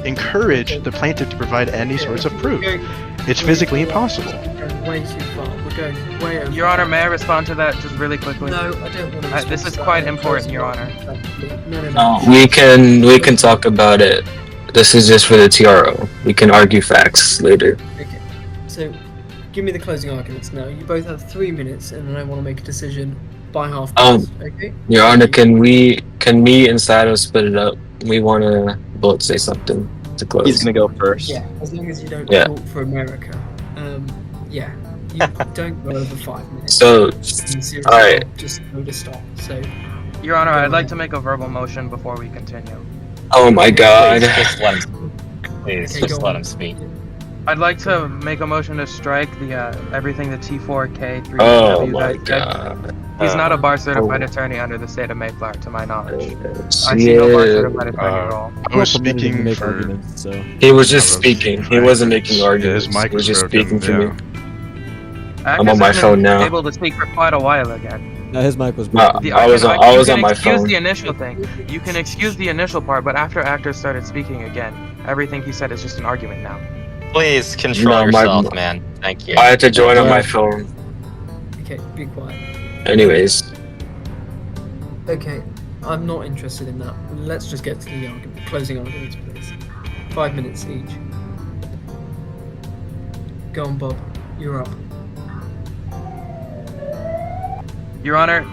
encourage the plaintiff to provide any sorts of proof. It's physically impossible. We're going way too far. We're going way over. Your Honor, may I respond to that just really quickly? No, I don't want to. This is quite important, Your Honor. No. We can talk about it. This is just for the TRO. We can argue facts later. Okay. So, give me the closing arguments now. You both have 3 minutes, and then I want to make a decision by half past. Okay. Your Honor, can me and Sato split it up? We want to both say something to close. He's gonna go first. Yeah, as long as you don't Yeah. talk for America. Yeah, you don't go over 5 minutes. So, Seriously, alright. just know to stop. So, Your Honor, Go I'd like ahead. to make a verbal motion before we continue. oh my God. Just let him. Please, Okay, just go let on. him speak. I'd like to make a motion to strike the everything the T4K 3 Oh W my guy said. God. He's not a bar certified Oh. attorney under the state of Mayflower, to my knowledge. I see no bar Yeah. certified attorney role. I was Well, permitted to speaking make for... arguments, so He was just I was speaking. He trying wasn't to- making arguments. His mic He was just broken, speaking for yeah. me. Actors on my have been phone now. Able to speak for quite a while again. no, his mic was No, broken. I was on my excuse phone. the initial thing. You can excuse the initial part, but after actors started speaking again, everything he said is just an argument now. Please control No, my- yourself, man. Thank you. I had to join on my phone. okay, be quiet. Anyways, Okay, I'm not interested in that. Let's just get to the closing arguments, please. 5 minutes each. Go on, Bob. You're up. Your Honor,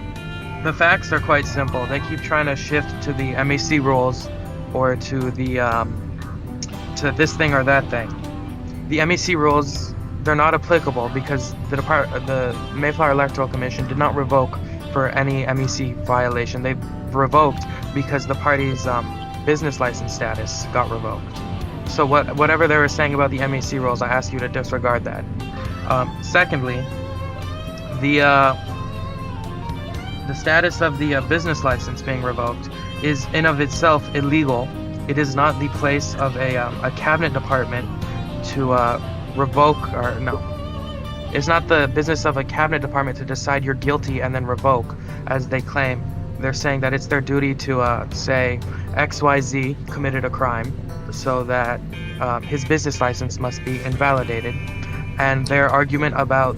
the facts are quite simple. They keep trying to shift to the MEC rules or to the to this thing or that thing. The MEC rules, they're not applicable because the Mayflower Electoral Commission did not revoke for any MEC violation. They revoked because the party's business license status got revoked. So whatever they were saying about the MEC rules, I ask you to disregard that. Secondly, the status of the business license being revoked is in of itself illegal. It is not the place of a cabinet department to revoke, or no. It's not the business of a cabinet department to decide you're guilty and then revoke, as they claim. They're saying that it's their duty to say XYZ committed a crime, so that his business license must be invalidated. And their argument about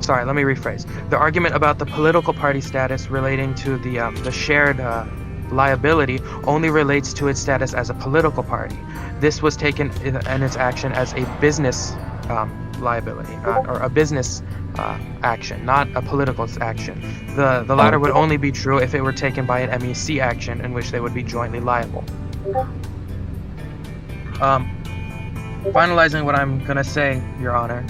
sorry, let me rephrase. The argument about the political party status relating to the shared liability only relates to its status as a political party. This was taken in its action as a business liability, or a business action, not a political action. The latter would only be true if it were taken by an MEC action, in which they would be jointly liable. Finalizing what I'm gonna say, Your Honor.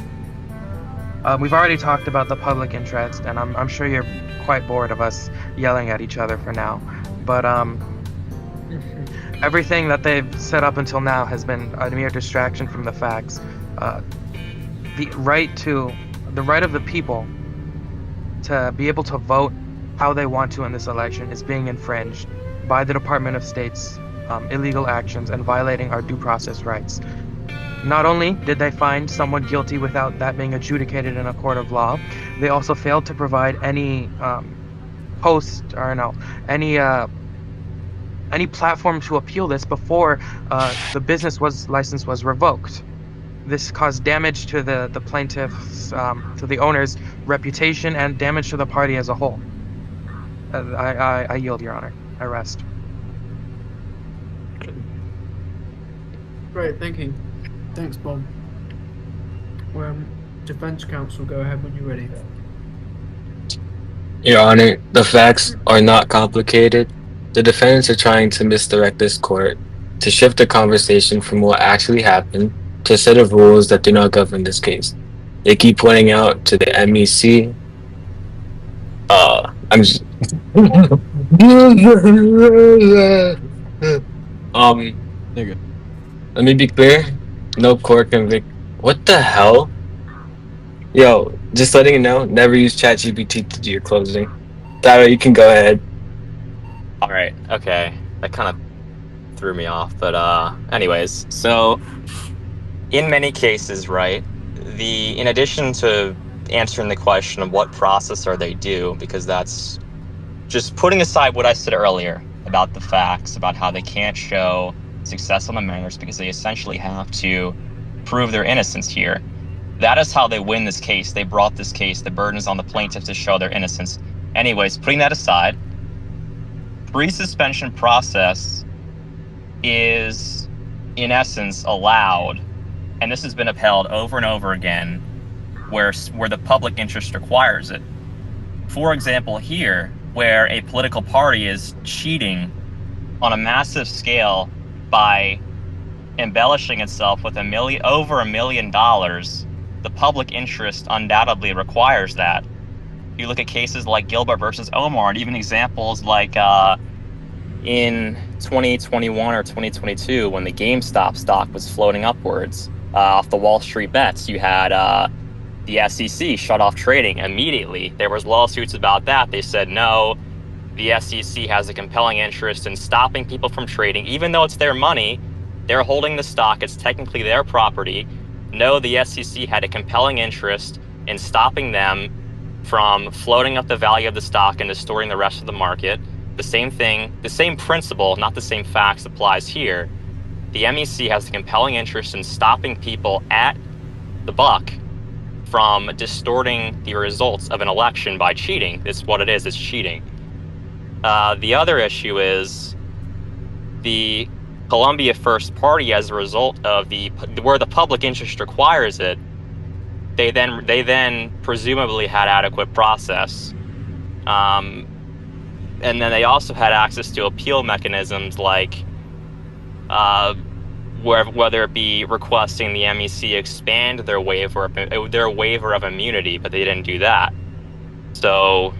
We've already talked about the public interest, and I'm sure you're quite bored of us yelling at each other for now. But everything that they've set up until now has been a mere distraction from the facts. The right of the people to be able to vote how they want to in this election is being infringed by the Department of State's illegal actions and violating our due process rights. Not only did they find someone guilty without that being adjudicated in a court of law, they also failed to provide any any platform to appeal this before the license was revoked. This caused damage to the plaintiff's, to the owner's reputation and damage to the party as a whole. I yield, Your Honor. I rest. Great, thank you. Thanks, Bob. Defense counsel, go ahead when you're ready. Your Honor, the facts are not complicated. The defendants are trying to misdirect this court to shift the conversation from what actually happened to a set of rules that do not govern this case. They keep pointing out to the MEC. I'm just Nigga. let me be clear. No court convict. What the hell? Yo, just letting you know, never use ChatGPT to do your closing. Tyler, you can go ahead. All right. Okay. That kind of threw me off, but anyways, so in many cases, right, in addition to answering the question of what process are they due, because that's just putting aside what I said earlier about the facts, about how they can't show success on the merits because they essentially have to prove their innocence here. That is how they win this case. They brought this case. The burden is on the plaintiff to show their innocence. Anyways, putting that aside, pre-suspension process is, in essence, allowed, and this has been upheld over and over again, where the public interest requires it. For example, here, where a political party is cheating on a massive scale by embellishing itself with over $1 million, the public interest undoubtedly requires that. You look at cases like Gilbert versus Omar, and even examples like in 2021 or 2022, when the GameStop stock was floating upwards off the Wall Street bets, you had the SEC shut off trading immediately. There was lawsuits about that. They said, no, the SEC has a compelling interest in stopping people from trading. Even though it's their money, they're holding the stock, it's technically their property. No, the SEC had a compelling interest in stopping them from floating up the value of the stock and distorting the rest of the market. The same thing, the same principle, not the same facts, applies here. The MEC has a compelling interest in stopping people at the buck from distorting the results of an election by cheating. It's what it is, it's cheating. The other issue is the Columbia First Party, as a result of where the public interest requires it, they then presumably had adequate process. And then they also had access to appeal mechanisms like whether it be requesting the MEC expand their waiver of immunity, but they didn't do that. So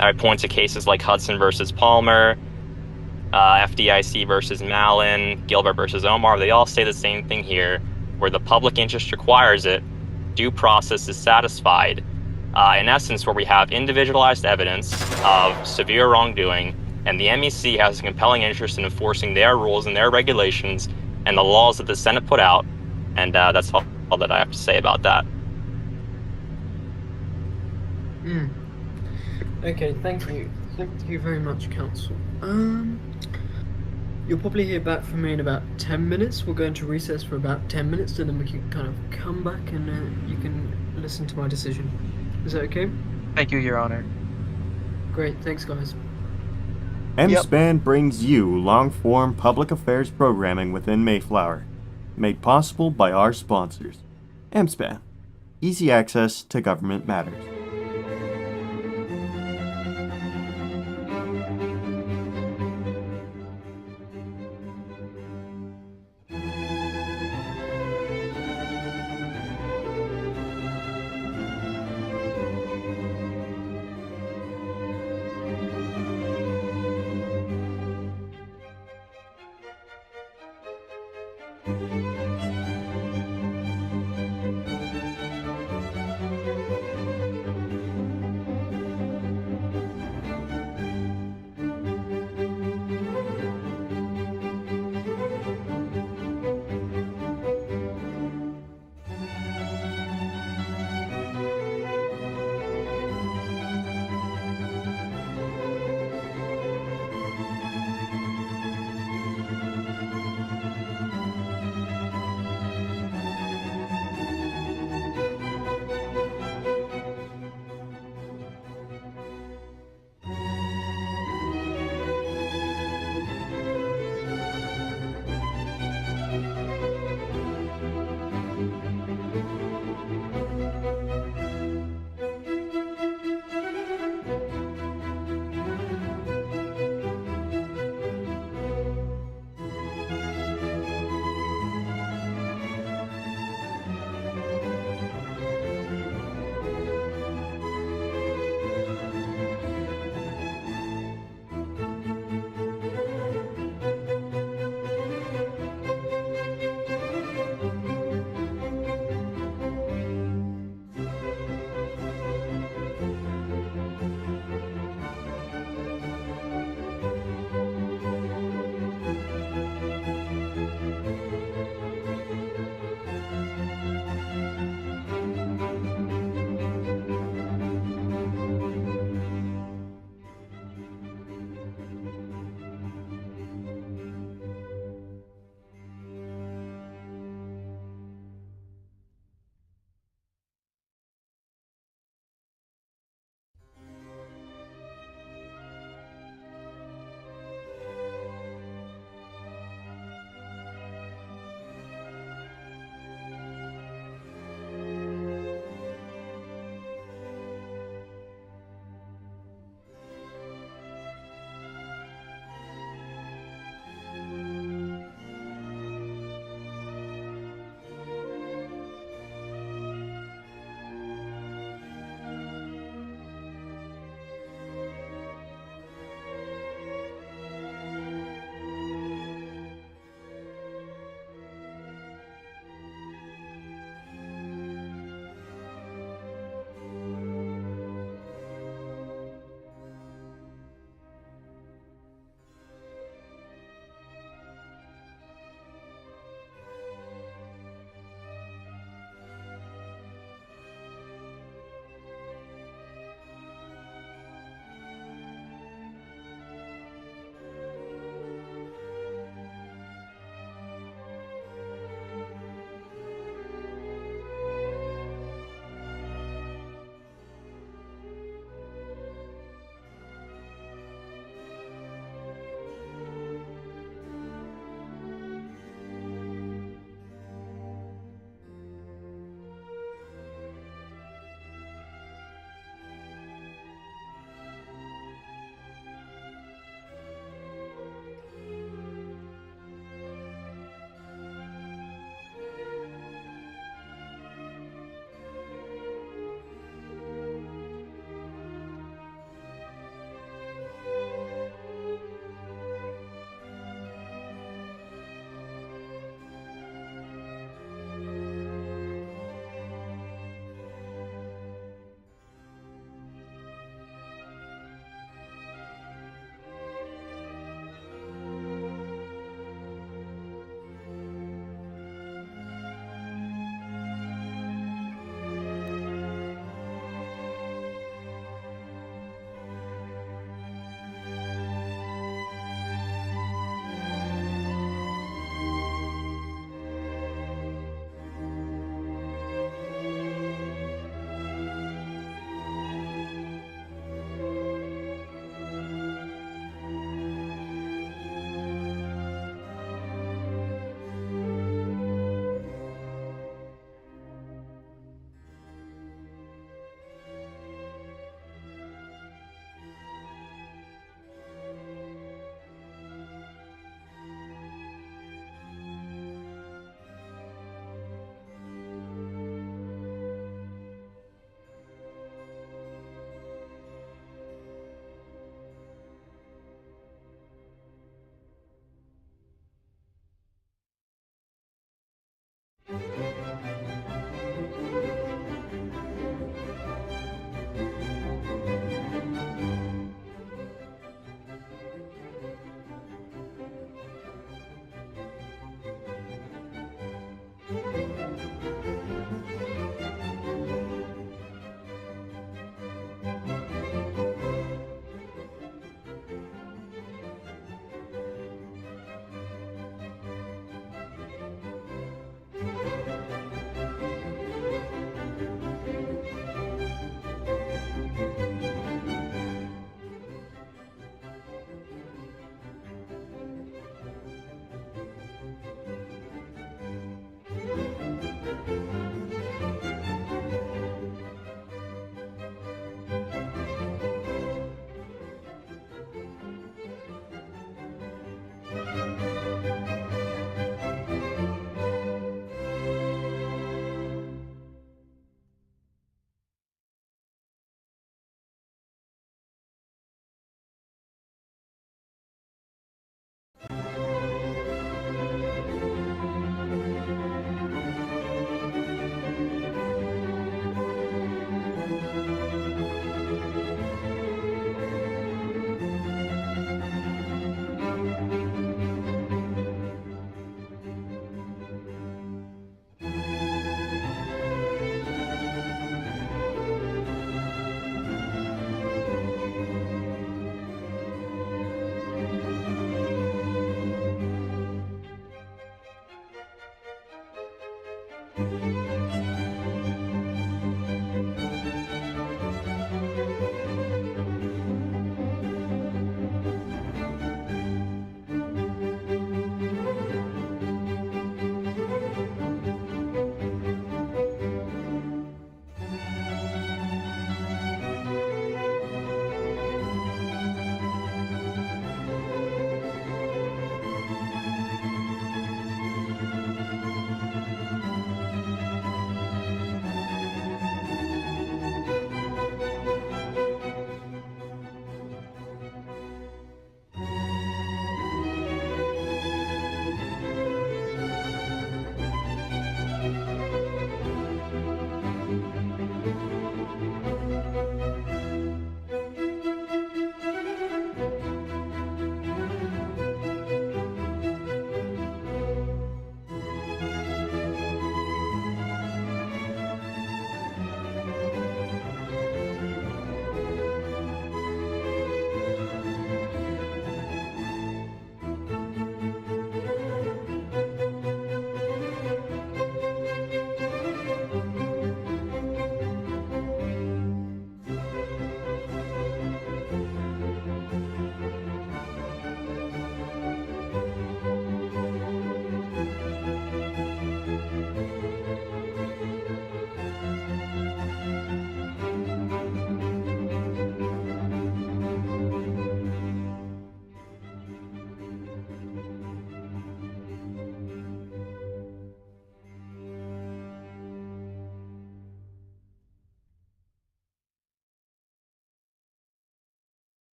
I would point to cases like Hudson versus Palmer, FDIC versus Malin, Gilbert versus Omar. They all say the same thing here, where the public interest requires it, due process is satisfied. In essence, where we have individualized evidence of severe wrongdoing, and the MEC has a compelling interest in enforcing their rules and their regulations and the laws that the Senate put out. And that's all that I have to say about that. Okay, thank you. Thank you very much, counsel. You'll probably hear back from me in about 10 minutes. We're going to recess for about 10 minutes, and then we can kind of come back and you can listen to my decision. Is that okay? Thank you, Your Honor. Great, thanks, guys. MSPAN brings you long-form public affairs programming within Mayflower, made possible by our sponsors. MSPAN, easy access to government matters.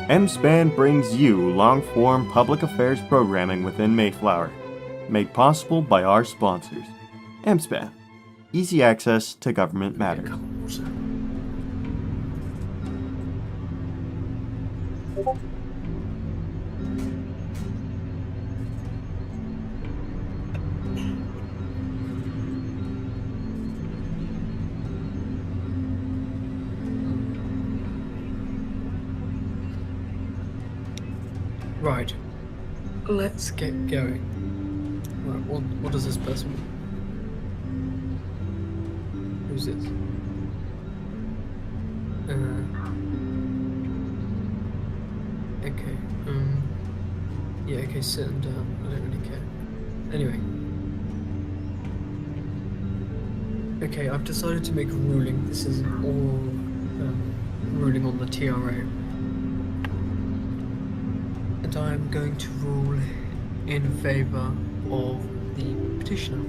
MSPAN brings you long-form public affairs programming within Mayflower, made possible by our sponsors. MSPAN, easy access to government matters. Right, let's get going. Right, what does this person want? Who's this? Okay, yeah, okay, sitting down, I don't really care. Anyway. Okay, I've decided to make a ruling. This is an oral ruling on the TRO. And I'm going to rule in favour of the petitioner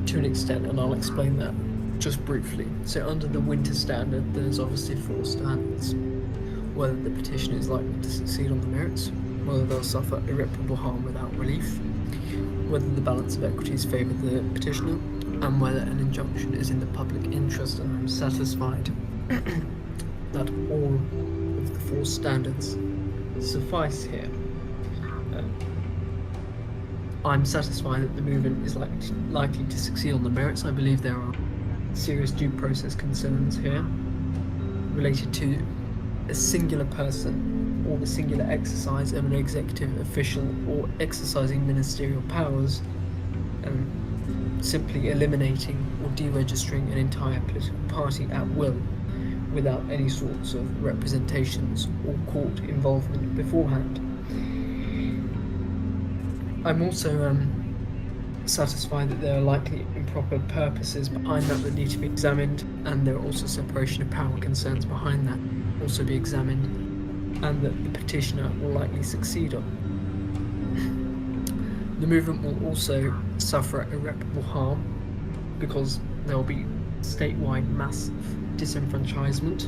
to an extent, and I'll explain that just briefly. So under the winter standard, there's obviously 4 standards. Whether the petitioner is likely to succeed on the merits, whether they'll suffer irreparable harm without relief, whether the balance of equities favour the petitioner, and whether an injunction is in the public interest. And I'm satisfied that all of the 4 standards suffice here. I'm satisfied that the movement is likely to succeed on the merits. I believe there are serious due process concerns here related to a singular person or the singular exercise of an executive official or exercising ministerial powers, simply eliminating or deregistering an entire political party at will without any sorts of representations or court involvement beforehand. I'm also satisfied that there are likely improper purposes behind that need to be examined, and there are also separation of power concerns behind that also be examined, and that the petitioner will likely succeed on. The movement will also suffer irreparable harm because there will be statewide massive disenfranchisement.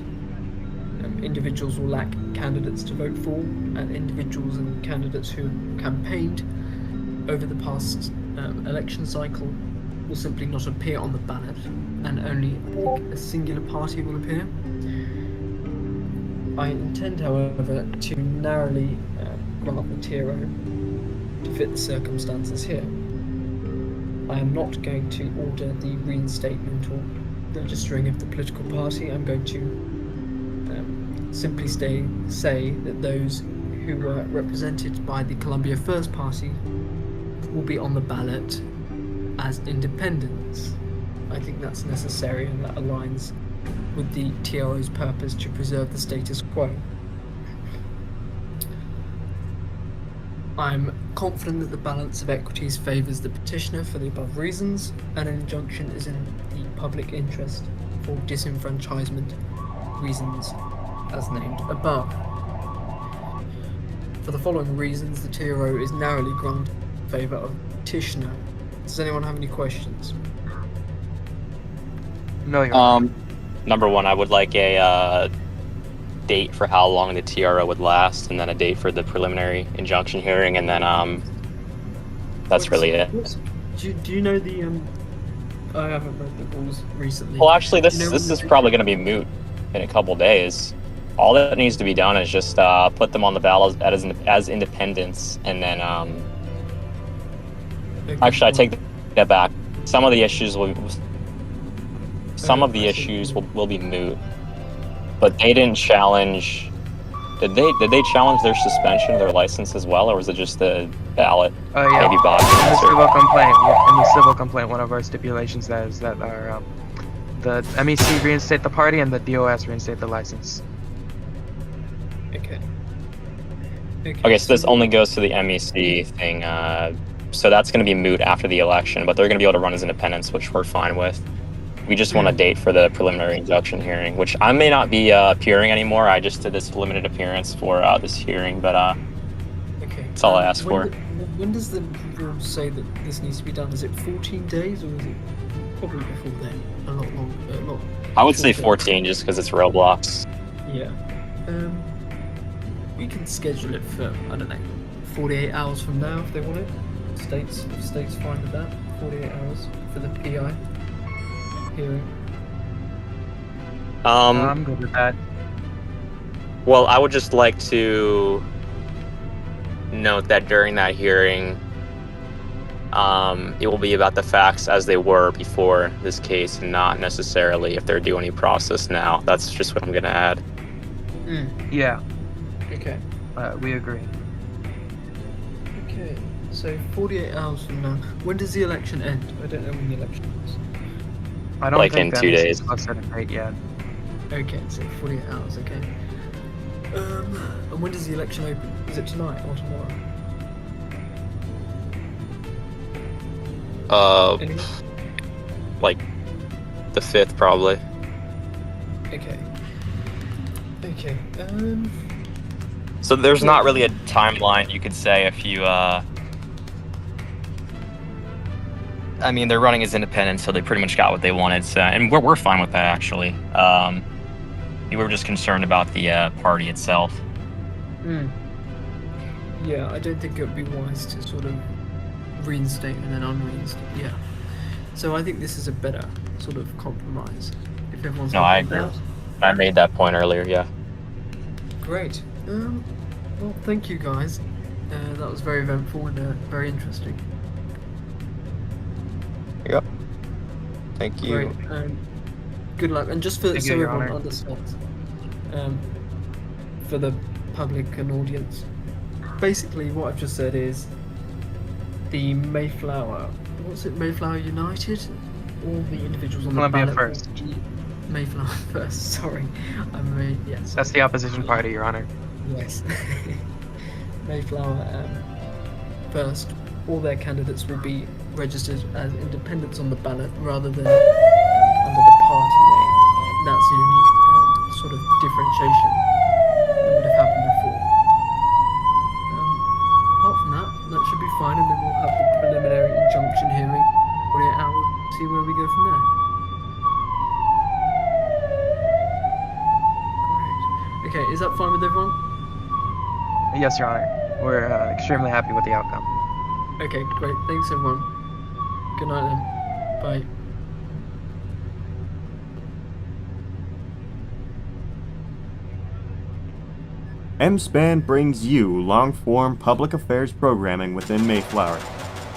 Individuals will lack candidates to vote for, and individuals and candidates who campaigned over the past election cycle will simply not appear on the ballot, and only a singular party will appear. I intend, however, to narrowly grant the TRO to fit the circumstances here. I am not going to order the reinstatement or registering of the political party. I'm going to simply say that those who were represented by the Columbia First Party will be on the ballot as independents. I think that's necessary, and that aligns with the TRO's purpose to preserve the status quo. I'm confident that the balance of equities favours the petitioner for the above reasons, and an injunction is in the public interest for disenfranchisement reasons as named above. For the following reasons, the TRO is narrowly granted in favour of the petitioner. Does anyone have any questions? No, Your Number one, I would like a date for how long the TRO would last, and then a date for the preliminary injunction hearing, and then that's really it. Do you know the I haven't read the rules recently. Well, actually, this is probably going to be moot in a couple days. All that needs to be done is just put them on the ballot as independents, and then actually, I take that back. Some of the issues will be moot, but they didn't challenge. Did they challenge their suspension of their license as well, or was it just the ballot? Oh yeah. Maybe botched In the it, or- civil complaint. In the civil complaint, one of our stipulations is that our the MEC reinstate the party and the DOS reinstate the license. Okay. Okay, so this only goes to the MEC thing. So that's going to be moot after the election, but they're going to be able to run as independents, which we're fine with. We just want a date for the preliminary injunction hearing, which I may not be appearing anymore. I just did this limited appearance for this hearing, but Okay. that's all I asked for. When does the rule say that this needs to be done? Is it 14 days, or is it probably before then? A lot longer. I would say shorter? 14 just because it's Roblox. Yeah. We can schedule it for, I don't know, 48 hours from now if they want it. If state's fine with that. 48 hours for the PI hearing. I'm good with that. Well, I would just like to note that during that hearing, it will be about the facts as they were before this case, and not necessarily if they're due any process now. That's just what I'm gonna add. Yeah, Okay. we agree. Okay. So 48 hours from now. When does the election end? I don't know when the election is. I don't Like think in 2 MEC days. has set a date yet. Okay, so 48 hours. Okay. And when does the election open? Is it tonight or tomorrow? Anyone? Like the 5th probably. Okay. Okay. So there's not really a timeline you could say if you I mean, they're running as independents, so they pretty much got what they wanted. So, and we're fine with that actually. We were just concerned about the party itself. Yeah, I don't think it would be wise to sort of reinstate and then unreinstate. Yeah. So I think this is a better sort of compromise. If everyone's No, I happy with agree. that. I made that point earlier. Yeah. Great. Well, thank you guys. That was very eventful and very interesting. Yep. Thank you. Great. Good luck. And just for Thank so you, Your everyone Honor. understands, for the public and audience, basically what I've just said is the Mayflower. What's it? Mayflower United. All the individuals on Columbia the ballot. First. Mayflower First. Sorry, yes. That's the opposition party, Your Honor. Yes. Mayflower First. All their candidates will be registered as independents on the ballot rather than under the party name. That's the only sort of differentiation that would have happened before. Apart from that should be fine, and then we'll have the preliminary injunction hearing 48 hours, see where we go from there. Great. Okay, is that fine with everyone? Yes, Your Honor. We're extremely happy with the outcome. Okay, great. Thanks, everyone. Good night then. Bye. MSPAN brings you long-form public affairs programming within Mayflower,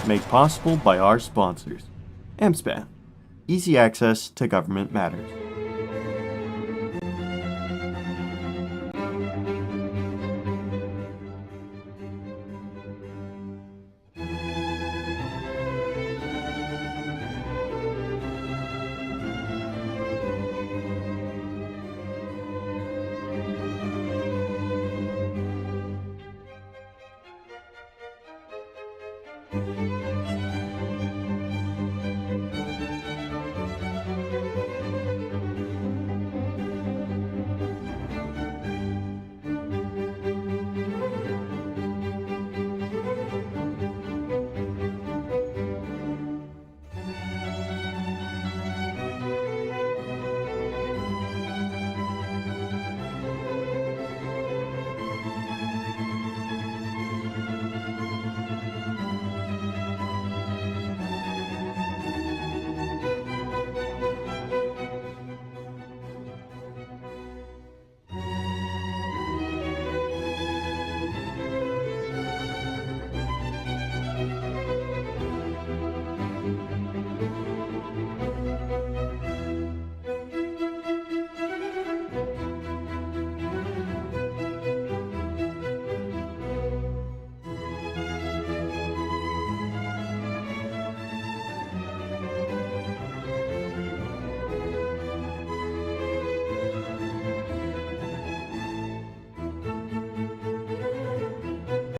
made possible by our sponsors. MSPAN, easy access to government matters.